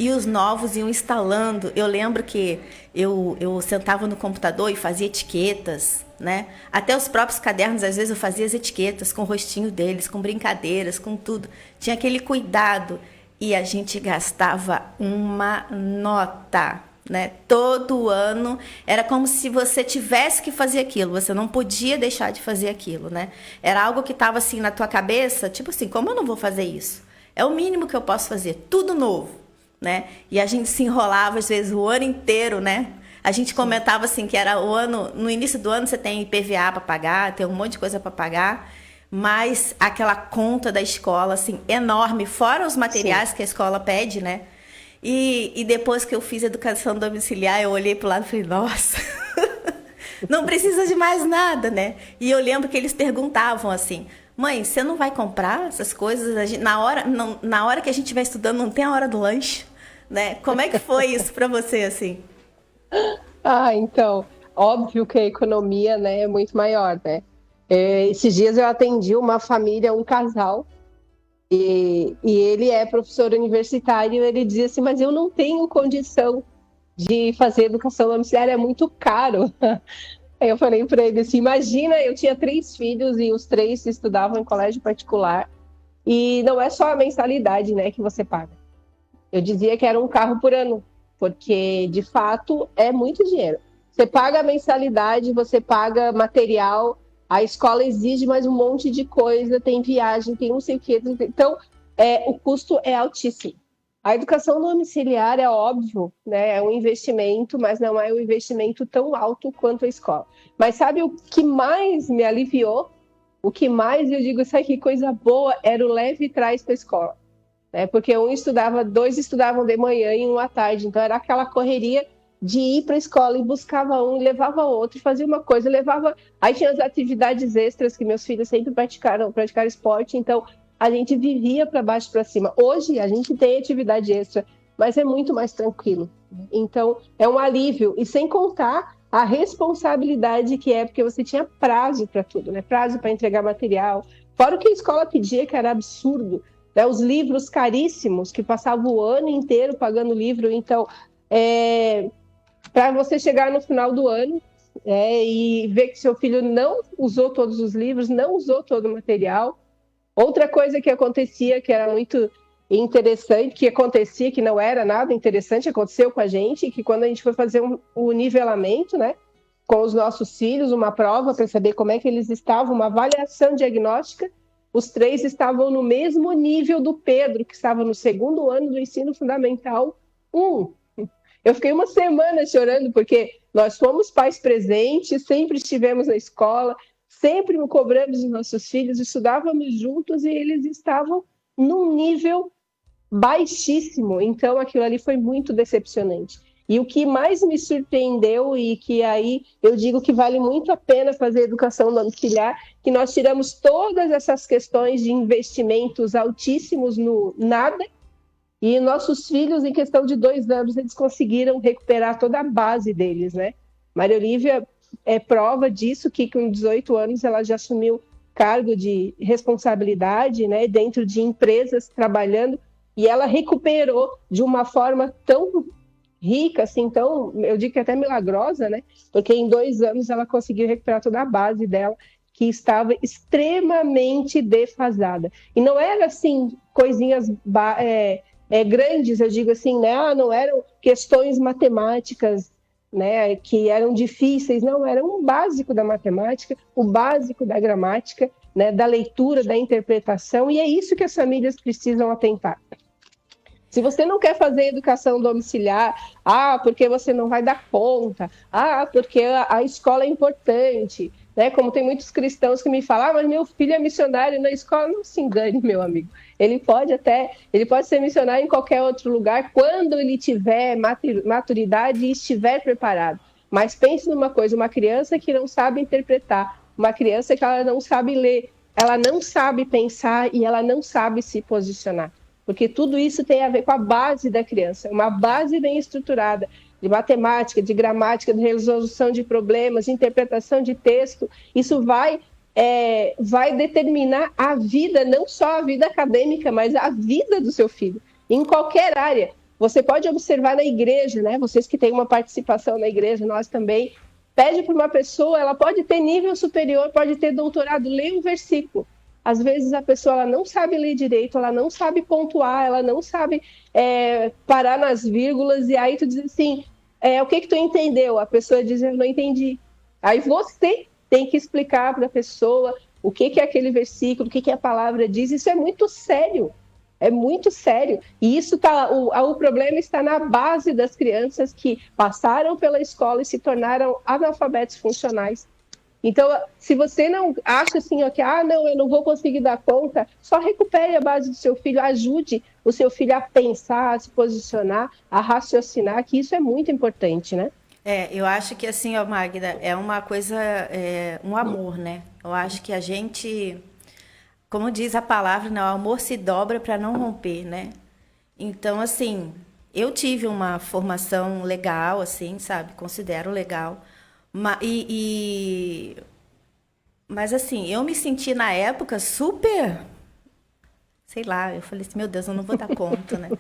E os novos iam instalando. Eu lembro que eu sentava no computador e fazia etiquetas, né? Até os próprios cadernos, às vezes eu fazia as etiquetas com o rostinho deles, com brincadeiras, com tudo. Tinha aquele cuidado. E a gente gastava uma nota, né? Todo ano era como se você tivesse que fazer aquilo. Você não podia deixar de fazer aquilo, né? Era algo que estava assim na tua cabeça, tipo assim, como eu não vou fazer isso? É o mínimo que eu posso fazer, tudo novo. Né? E a gente se enrolava às vezes o ano inteiro, né? A gente comentava assim que era o ano, no início do ano você tem IPVA para pagar, tem um monte de coisa para pagar, mas aquela conta da escola assim enorme, fora os materiais que a escola pede, né? E depois que eu fiz educação domiciliar, eu olhei para o lado e falei, nossa, não precisa de mais nada, né? E eu lembro que eles perguntavam assim, mãe, você não vai comprar essas coisas? Na hora que a gente estiver estudando, não tem a hora do lanche, né? Como é que foi isso para você, assim? Então, óbvio que a economia, né, é muito maior, né? Esses dias eu atendi uma família, um casal, e ele é professor universitário, e ele dizia assim, mas eu não tenho condição de fazer educação domiciliar, é muito caro. Aí eu falei para ele assim, imagina, eu tinha 3 filhos e os 3 estudavam em colégio particular e não é só a mensalidade, né, que você paga. Eu dizia que era um carro por ano, porque de fato é muito dinheiro. Você paga a mensalidade, você paga material, a escola exige mais um monte de coisa, tem viagem, tem não sei o quê. Então, o custo é altíssimo. A educação domiciliar é óbvio, né? É um investimento, mas não é um investimento tão alto quanto a escola. Mas sabe o que mais me aliviou? O que mais eu digo, sabe que coisa boa? Era o leve e traz para a escola. Né? Porque 2 estudavam de manhã e 1 à tarde. Então era aquela correria de ir para a escola e buscava um, e levava outro, e fazia uma coisa, levava... Aí tinha as atividades extras que meus filhos sempre praticaram esporte, então... A gente vivia para baixo e para cima. Hoje a gente tem atividade extra, mas é muito mais tranquilo. Então é um alívio. E sem contar a responsabilidade que é, porque você tinha prazo para tudo, né? Prazo para entregar material. Fora o que a escola pedia, que era absurdo. Né? Os livros caríssimos, que passavam o ano inteiro pagando livro. Então, para você chegar no final do ano e ver que seu filho não usou todos os livros, não usou todo o material. Outra coisa que acontecia, que era muito interessante, que não era nada interessante, aconteceu com a gente, que quando a gente foi fazer o nivelamento, né, com os nossos filhos, uma prova para saber como é que eles estavam, uma avaliação diagnóstica, os 3 estavam no mesmo nível do Pedro, que estava no 2º ano do ensino fundamental 1. Eu fiquei uma semana chorando, porque nós fomos pais presentes, sempre estivemos na escola, sempre cobramos os nossos filhos, estudávamos juntos e eles estavam num nível baixíssimo. Então, aquilo ali foi muito decepcionante. E o que mais me surpreendeu, e que aí eu digo que vale muito a pena fazer educação domiciliar, que nós tiramos todas essas questões de investimentos altíssimos no nada, e nossos filhos, em questão de 2 anos, eles conseguiram recuperar toda a base deles, né? Maria Olívia é prova disso, que com 18 anos ela já assumiu cargo de responsabilidade, né, dentro de empresas trabalhando, e ela recuperou de uma forma tão rica, assim, tão, eu digo que até milagrosa, né, porque em 2 anos ela conseguiu recuperar toda a base dela, que estava extremamente defasada. E não era assim, coisinhas grandes, eu digo assim, né, não eram questões matemáticas, né, que eram difíceis, não, era um básico da matemática, o básico da gramática, né, da leitura, da interpretação, e é isso que as famílias precisam atentar. Se você não quer fazer educação domiciliar, porque você não vai dar conta, porque a escola é importante, né? Como tem muitos cristãos que me falam, mas meu filho é missionário na escola, não se engane, meu amigo. Ele pode ser missionário em qualquer outro lugar, quando ele tiver maturidade e estiver preparado. Mas pense numa coisa, uma criança que não sabe interpretar, uma criança que ela não sabe ler, ela não sabe pensar e ela não sabe se posicionar. Porque tudo isso tem a ver com a base da criança, uma base bem estruturada de matemática, de gramática, de resolução de problemas, de interpretação de texto. Isso vai determinar a vida, não só a vida acadêmica, mas a vida do seu filho, em qualquer área. Você pode observar na igreja, né? Vocês que têm uma participação na igreja, nós também, pede para uma pessoa, ela pode ter nível superior, pode ter doutorado, lê um versículo. Às vezes a pessoa ela não sabe ler direito, ela não sabe pontuar, ela não sabe parar nas vírgulas, e aí tu diz assim, o que tu entendeu? A pessoa diz, eu não entendi. Aí você tem que explicar para a pessoa o que é aquele versículo, o que a palavra diz. Isso é muito sério. É muito sério. E isso o problema está na base das crianças que passaram pela escola e se tornaram analfabetos funcionais. Então, se você não acha assim, que não, eu não vou conseguir dar conta, só recupere a base do seu filho, ajude o seu filho a pensar, a se posicionar, a raciocinar, que isso é muito importante, né? Eu acho que assim, Magda, é uma coisa, um amor, né? Eu acho que a gente, como diz a palavra, né, o amor se dobra para não romper, né? Então, assim, eu tive uma formação legal, assim, sabe? Considero legal. Mas assim, eu me senti na época super, sei lá, eu falei assim, meu Deus, eu não vou dar conta, né?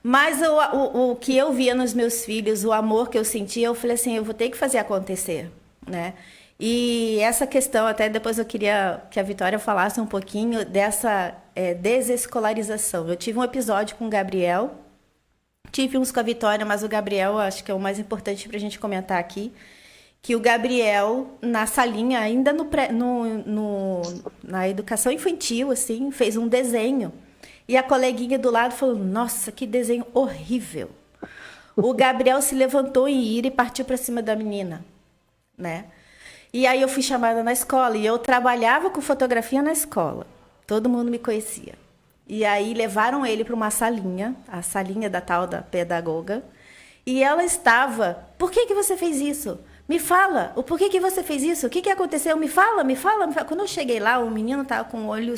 Mas o que eu via nos meus filhos, o amor que eu sentia, eu falei assim, eu vou ter que fazer acontecer, né? E essa questão, até depois eu queria que a Vitória falasse um pouquinho dessa desescolarização. Eu tive um episódio com o Gabriel, tive uns com a Vitória, mas o Gabriel acho que é o mais importante para a gente comentar aqui, que o Gabriel, na salinha, ainda na educação infantil, assim, fez um desenho. E a coleguinha do lado falou, nossa, que desenho horrível. O Gabriel se levantou em ira e partiu para cima da menina, né? E aí eu fui chamada na escola, e eu trabalhava com fotografia na escola. Todo mundo me conhecia. E aí levaram ele para uma salinha, a salinha da tal da pedagoga, e ela estava, por que você fez isso? Me fala, o porquê que você fez isso? O que aconteceu? Me fala. Quando eu cheguei lá, o menino estava com o olho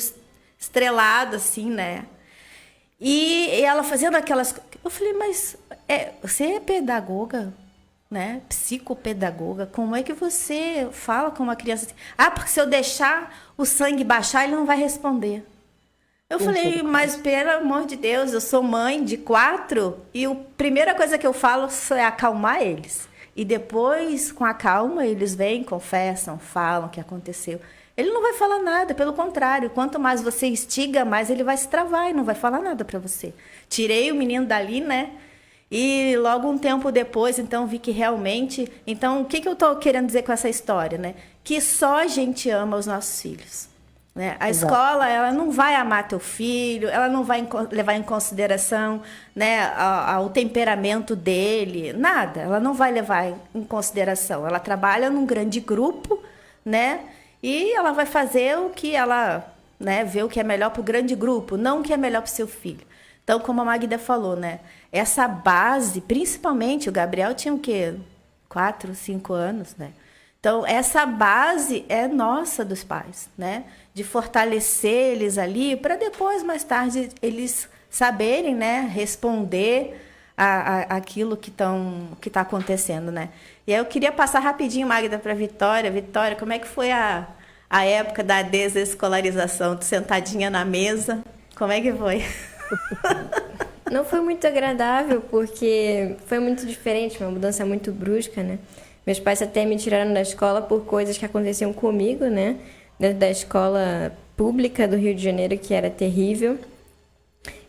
estrelado, assim, né? E ela fazendo aquelas... Eu falei, mas você é pedagoga, né? Psicopedagoga. Como é que você fala com uma criança assim? Porque se eu deixar o sangue baixar, ele não vai responder. Eu falei, mas pelo amor de Deus, eu sou mãe de 4 e a primeira coisa que eu falo é acalmar eles. E depois, com a calma, eles vêm, confessam, falam o que aconteceu. Ele não vai falar nada, pelo contrário. Quanto mais você instiga, mais ele vai se travar e não vai falar nada para você. Tirei o menino dali, né? E logo um tempo depois, então, vi que realmente... Então, o que eu estou querendo dizer com essa história, né? Que só a gente ama os nossos filhos. Né? A escola, ela não vai amar teu filho, ela não vai levar em consideração, né, o temperamento dele, nada. Ela não vai levar em consideração. Ela trabalha num grande grupo, né, e ela vai fazer o que ela, né, vê o que é melhor para o grande grupo, não o que é melhor para o seu filho. Então, como a Magda falou, né, essa base, principalmente, o Gabriel tinha o quê? 4, 5 anos, né? Então, essa base é nossa dos pais, né? De fortalecer eles ali para depois, mais tarde, eles saberem, né? Responder aquilo que está acontecendo, né? E aí eu queria passar rapidinho, Magda, para a Vitória. Vitória, como é que foi a época da desescolarização? Tu sentadinha na mesa, como é que foi? Não foi muito agradável, porque foi muito diferente, uma mudança muito brusca, né? Meus pais até me tiraram da escola por coisas que aconteciam comigo, né? Dentro da escola pública do Rio de Janeiro, que era terrível.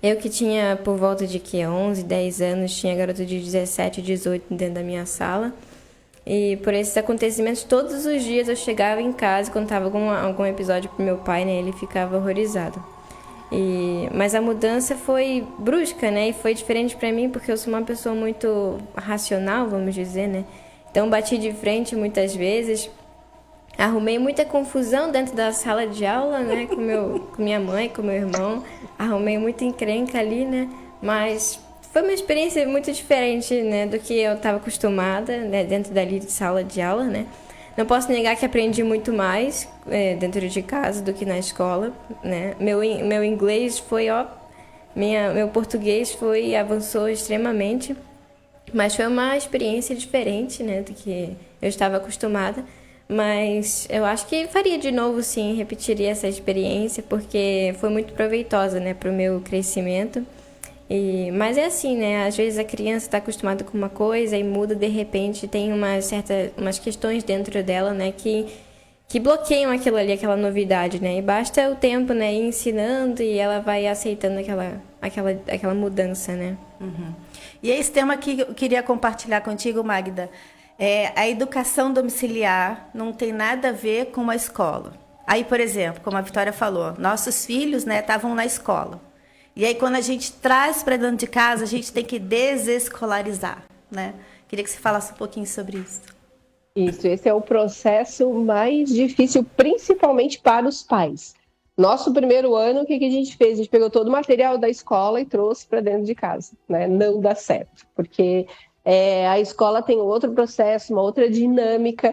Eu que tinha por volta de 11, 10 anos, tinha garoto de 17, 18 dentro da minha sala. E por esses acontecimentos, todos os dias eu chegava em casa, quando contava algum episódio pro meu pai, né? Ele ficava horrorizado. Mas a mudança foi brusca, né? E foi diferente para mim, porque eu sou uma pessoa muito racional, vamos dizer, né? Então, bati de frente muitas vezes, arrumei muita confusão dentro da sala de aula, né, com minha mãe, com meu irmão, arrumei muita encrenca ali, né, mas Foi uma experiência muito diferente, né, do que eu estava acostumada, né, dentro dali de sala de aula, né. Não posso negar que aprendi muito mais dentro de casa do que na escola, né. Meu inglês foi, meu português avançou extremamente, mas foi uma experiência diferente, né, do que eu estava acostumada. Mas eu acho que faria de novo, sim, repetiria essa experiência, porque foi muito proveitosa, né, para o meu crescimento. Mas é assim, né, às vezes a criança está acostumada com uma coisa e muda, de repente tem umas questões dentro dela, né, que bloqueiam aquilo ali, aquela novidade, né, e basta o tempo, né, ir ensinando e ela vai aceitando aquela mudança, né. Uhum. E esse tema que eu queria compartilhar contigo, Magda, a educação domiciliar não tem nada a ver com a escola. Aí, por exemplo, como a Vitória falou, nossos filhos, né, estavam na escola. E aí, quando a gente traz para dentro de casa, a gente tem que desescolarizar, né? Queria que você falasse um pouquinho sobre isso. Isso, esse é o processo mais difícil, principalmente para os pais. Nosso primeiro ano, o que a gente fez? A gente pegou todo o material da escola e trouxe para dentro de casa, né? Não dá certo, porque a escola tem outro processo, uma outra dinâmica,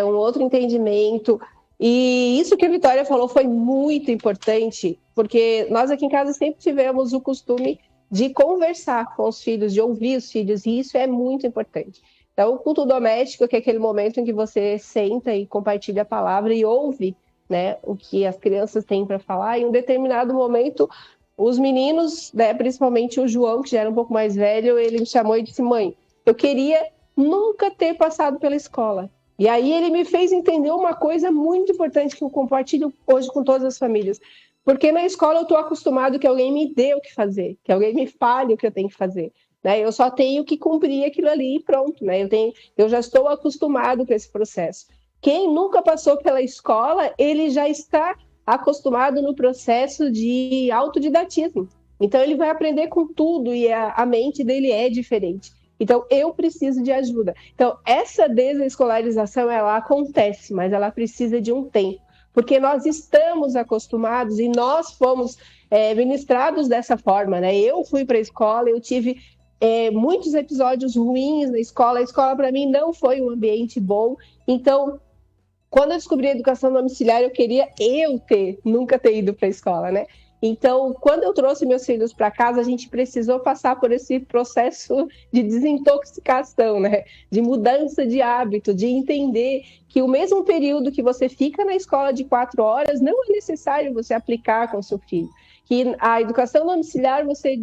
um outro entendimento. E isso que a Vitória falou foi muito importante, porque nós aqui em casa sempre tivemos o costume de conversar com os filhos, de ouvir os filhos, e isso é muito importante. Então, o culto doméstico, que é aquele momento em que você senta e compartilha a palavra e ouve, né, o que as crianças têm para falar, e em um determinado momento, os meninos, né, principalmente o João, que já era um pouco mais velho, ele me chamou e disse: mãe, eu queria nunca ter passado pela escola. E aí ele me fez entender uma coisa muito importante que eu compartilho hoje com todas as famílias. Porque na escola eu estou acostumado que alguém me dê o que fazer, que alguém me fale o que eu tenho que fazer, né? Eu só tenho que cumprir aquilo ali e pronto, né? Eu já estou acostumado com esse processo. Quem nunca passou pela escola, ele já está acostumado no processo de autodidatismo. Então ele vai aprender com tudo e a mente dele é diferente. Então, eu preciso de ajuda. Então, essa desescolarização, ela acontece, mas ela precisa de um tempo. Porque nós estamos acostumados e nós fomos ministrados dessa forma, né? Eu fui para a escola, eu tive muitos episódios ruins na escola. A escola, para mim, não foi um ambiente bom. Então, quando eu descobri a educação domiciliar, eu queria nunca ter ido para a escola, né? Então, quando eu trouxe meus filhos para casa, a gente precisou passar por esse processo de desintoxicação, né? De mudança de hábito, de entender que o mesmo período que você fica na escola de 4 horas, não é necessário você aplicar com seu filho. Que a educação domiciliar você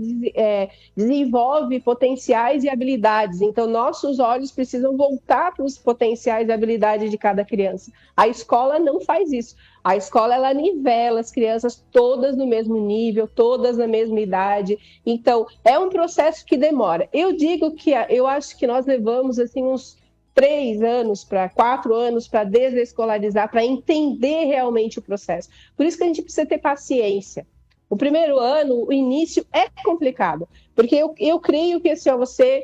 desenvolve potenciais e habilidades. Então, nossos olhos precisam voltar para os potenciais e habilidades de cada criança. A escola não faz isso. A escola, ela nivela as crianças todas no mesmo nível, todas na mesma idade. Então, é um processo que demora. Eu digo que eu acho que nós levamos assim uns 3 anos para 4 anos para desescolarizar, para entender realmente o processo. Por isso que a gente precisa ter paciência. O primeiro ano, o início é complicado, porque eu creio que assim, você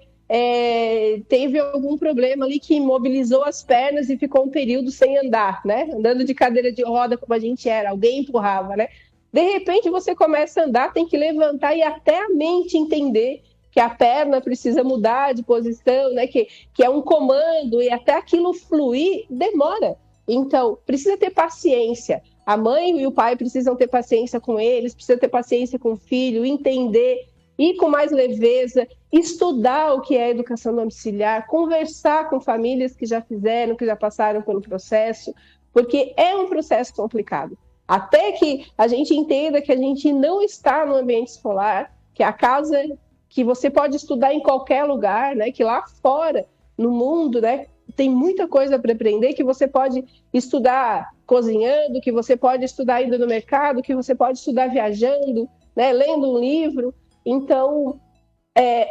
teve algum problema ali que imobilizou as pernas e ficou um período sem andar, né? Andando de cadeira de roda como a gente era, alguém empurrava, né? De repente você começa a andar, tem que levantar e até a mente entender que a perna precisa mudar de posição, né? Que é um comando e até aquilo fluir demora. Então, precisa ter paciência. A mãe e o pai precisam ter paciência com eles, precisam ter paciência com o filho, entender, ir com mais leveza, estudar o que é educação domiciliar, conversar com famílias que já fizeram, que já passaram pelo processo, porque é um processo complicado. Até que a gente entenda que a gente não está no ambiente escolar, que a casa que você pode estudar em qualquer lugar, né? Que lá fora, no mundo, né? Tem muita coisa para aprender, que você pode estudar cozinhando, que você pode estudar indo no mercado, que você pode estudar viajando, né? Lendo um livro. Então,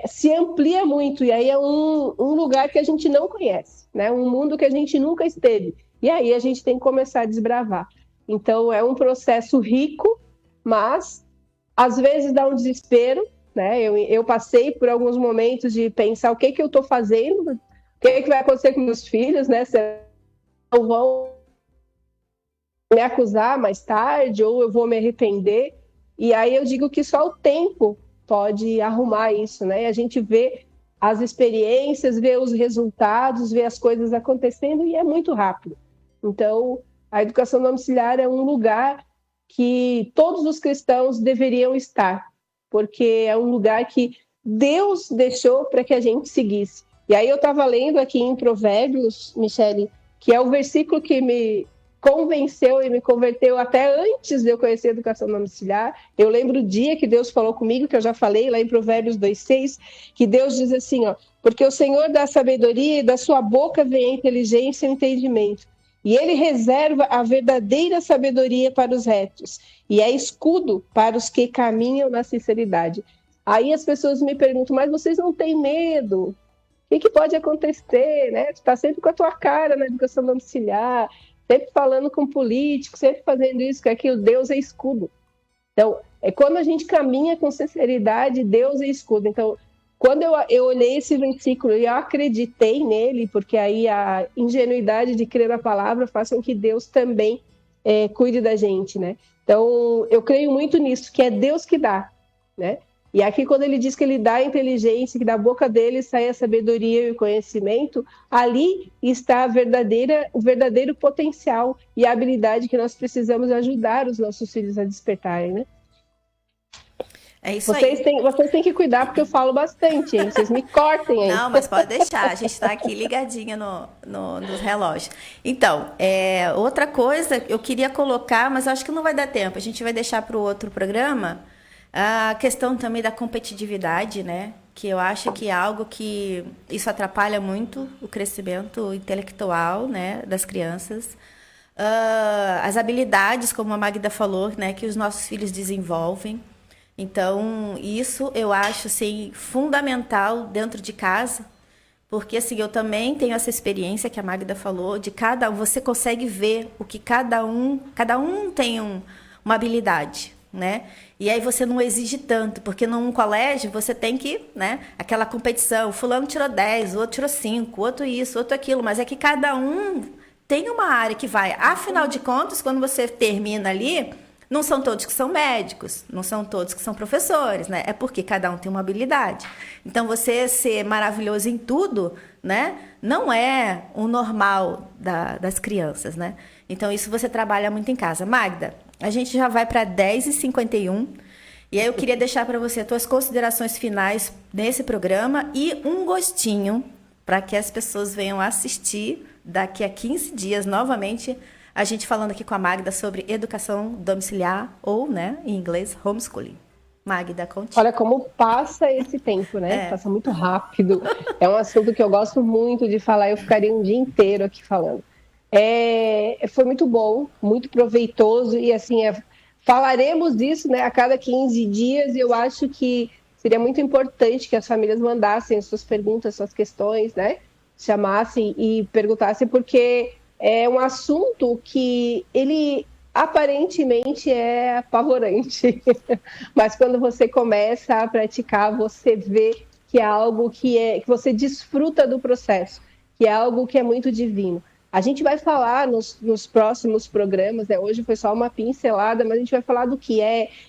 se amplia muito, e aí é um lugar que a gente não conhece, né? Um mundo que a gente nunca esteve. E aí a gente tem que começar a desbravar. Então, é um processo rico, mas às vezes dá um desespero, né? Eu passei por alguns momentos de pensar o que eu estou fazendo, o que vai acontecer com meus filhos, né? Se eu vou me acusar mais tarde ou eu vou me arrepender. E aí eu digo que só o tempo pode arrumar isso, né? E a gente vê as experiências, vê os resultados, vê as coisas acontecendo e é muito rápido. Então, a educação domiciliar é um lugar que todos os cristãos deveriam estar, porque é um lugar que Deus deixou para que a gente seguisse. E aí eu estava lendo aqui em Provérbios, Michele, que é o versículo que me convenceu e me converteu até antes de eu conhecer a educação domiciliar. Eu lembro o dia que Deus falou comigo, que eu já falei lá em Provérbios 2:6, que Deus diz assim, ó, porque o Senhor dá sabedoria e da sua boca vem a inteligência e o entendimento. E ele reserva a verdadeira sabedoria para os retos e é escudo para os que caminham na sinceridade. Aí as pessoas me perguntam, mas vocês não têm medo? O que pode acontecer, né? Tu está sempre com a tua cara na educação domiciliar, sempre falando com político, sempre fazendo isso, que aquilo, Deus é escudo. Então, é quando a gente caminha com sinceridade, Deus é escudo. Então, quando eu olhei esse versículo e eu acreditei nele, porque aí a ingenuidade de crer na palavra faz com que Deus também cuide da gente, né? Então, eu creio muito nisso, que é Deus que dá, né? E aqui, quando ele diz que ele dá a inteligência, que da boca dele sai a sabedoria e o conhecimento, ali está o verdadeiro potencial e a habilidade que nós precisamos ajudar os nossos filhos a despertarem, né? É isso vocês aí. Vocês têm que cuidar, porque eu falo bastante, hein? Vocês me cortem aí. Não, mas pode deixar, a gente está aqui ligadinha nos relógios. Então, outra coisa eu queria colocar, mas acho que não vai dar tempo, a gente vai deixar para o outro programa, a questão também da competitividade, né? Que eu acho que é algo que isso atrapalha muito o crescimento intelectual, né, das crianças. As habilidades, como a Magda falou, né, que os nossos filhos desenvolvem. Então, isso eu acho assim, fundamental dentro de casa, porque assim, eu também tenho essa experiência que a Magda falou, de você consegue ver o que cada um tem uma habilidade, né? E aí você não exige tanto, porque num colégio você tem que, né, aquela competição, fulano tirou 10, o outro tirou 5, outro isso, outro aquilo, mas é que cada um tem uma área que vai. Afinal de contas, quando você termina ali, não são todos que são médicos, não são todos que são professores, né? É porque cada um tem uma habilidade. Então, você ser maravilhoso em tudo, né, não é o normal das crianças, né? Então, isso você trabalha muito em casa. Magda, a gente já vai para 10h51. E aí eu queria deixar para você as tuas considerações finais nesse programa e um gostinho para que as pessoas venham assistir daqui a 15 dias novamente, a gente falando aqui com a Magda sobre educação domiciliar ou, né, em inglês, homeschooling. Magda, conte. Olha como passa esse tempo, né? Passa muito rápido. É um assunto que eu gosto muito de falar, eu ficaria um dia inteiro aqui falando. Foi muito bom, muito proveitoso e assim, falaremos disso, né, a cada 15 dias e eu acho que seria muito importante que as famílias mandassem suas perguntas, suas questões, né, chamassem e perguntassem, porque é um assunto que ele aparentemente é apavorante, mas quando você começa a praticar, você vê que é algo que você desfruta do processo, que é algo que é muito divino. A gente vai falar nos próximos programas, né? Hoje foi só uma pincelada, mas a gente vai falar do que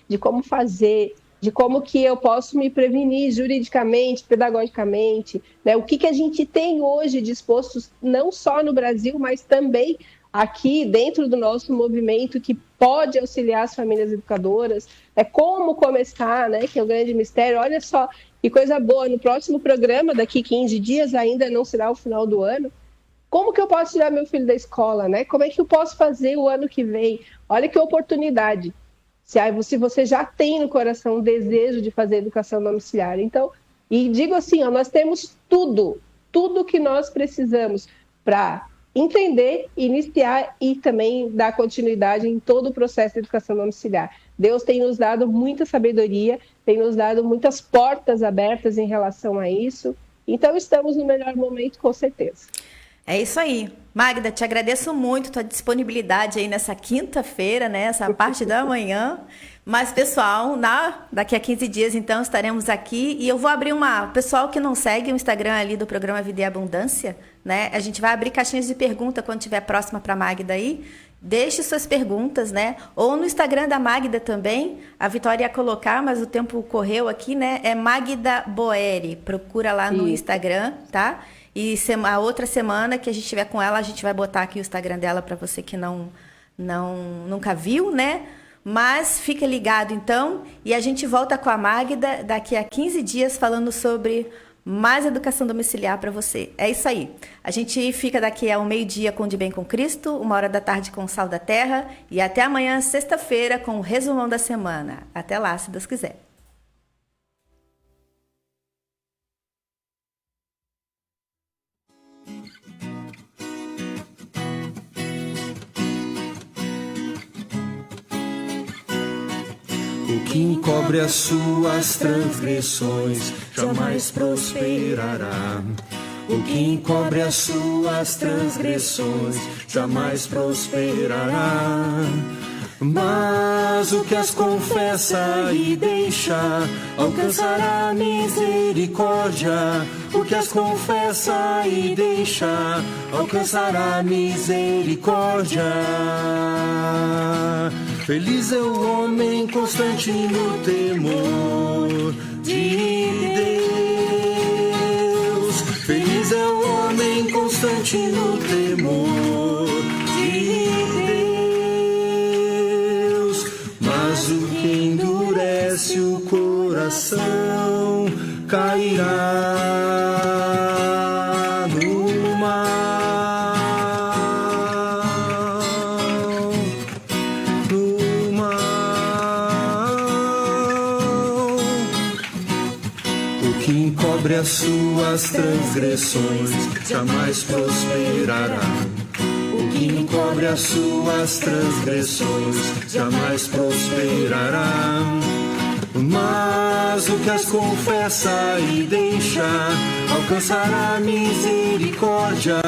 de como fazer, de como que eu posso me prevenir juridicamente, pedagogicamente, né? O que a gente tem hoje disposto, não só no Brasil, mas também aqui dentro do nosso movimento, que pode auxiliar as famílias educadoras, como começar, né? Que é o grande mistério. Olha só que coisa boa, no próximo programa, daqui 15 dias, ainda não será o final do ano, como que eu posso tirar meu filho da escola, né? Como é que eu posso fazer o ano que vem? Olha que oportunidade. Se você já tem no coração o desejo de fazer educação domiciliar. Então, e digo assim, nós temos tudo que nós precisamos para entender, iniciar e também dar continuidade em todo o processo de educação domiciliar. Deus tem nos dado muita sabedoria, tem nos dado muitas portas abertas em relação a isso. Então, estamos no melhor momento, com certeza. É isso aí. Magda, te agradeço muito a tua disponibilidade aí nessa quinta-feira, né? Essa parte da manhã. Mas, pessoal, daqui a 15 dias, então, estaremos aqui. E eu vou abrir pessoal que não segue o Instagram ali do programa Vida e Abundância, né? A gente vai abrir caixinhas de pergunta quando estiver próxima para a Magda aí. Deixe suas perguntas, né? Ou no Instagram da Magda também. A Vitória ia colocar, mas o tempo correu aqui, né? É Magda Boeri. Procura lá no Instagram, tá? E a outra semana que a gente estiver com ela, a gente vai botar aqui o Instagram dela para você que nunca viu, né? Mas fica ligado, então. E a gente volta com a Magda daqui a 15 dias falando sobre mais educação domiciliar para você. É isso aí. A gente fica daqui ao meio-dia com De Bem com Cristo, 13h com Sal da Terra e até amanhã, sexta-feira, com o resumão da semana. Até lá, se Deus quiser. O que encobre as suas transgressões jamais prosperará. O que encobre as suas transgressões jamais prosperará. Mas o que as confessa e deixa alcançará misericórdia. O que as confessa e deixa alcançará misericórdia. Feliz é o homem constante no temor de Deus. Feliz é o homem constante no temor de Deus. Mas o que endurece o coração cairá no mar. Encobre as suas transgressões jamais prosperará. O que encobre as suas transgressões jamais prosperará. Mas o que as confessa e deixa alcançará misericórdia.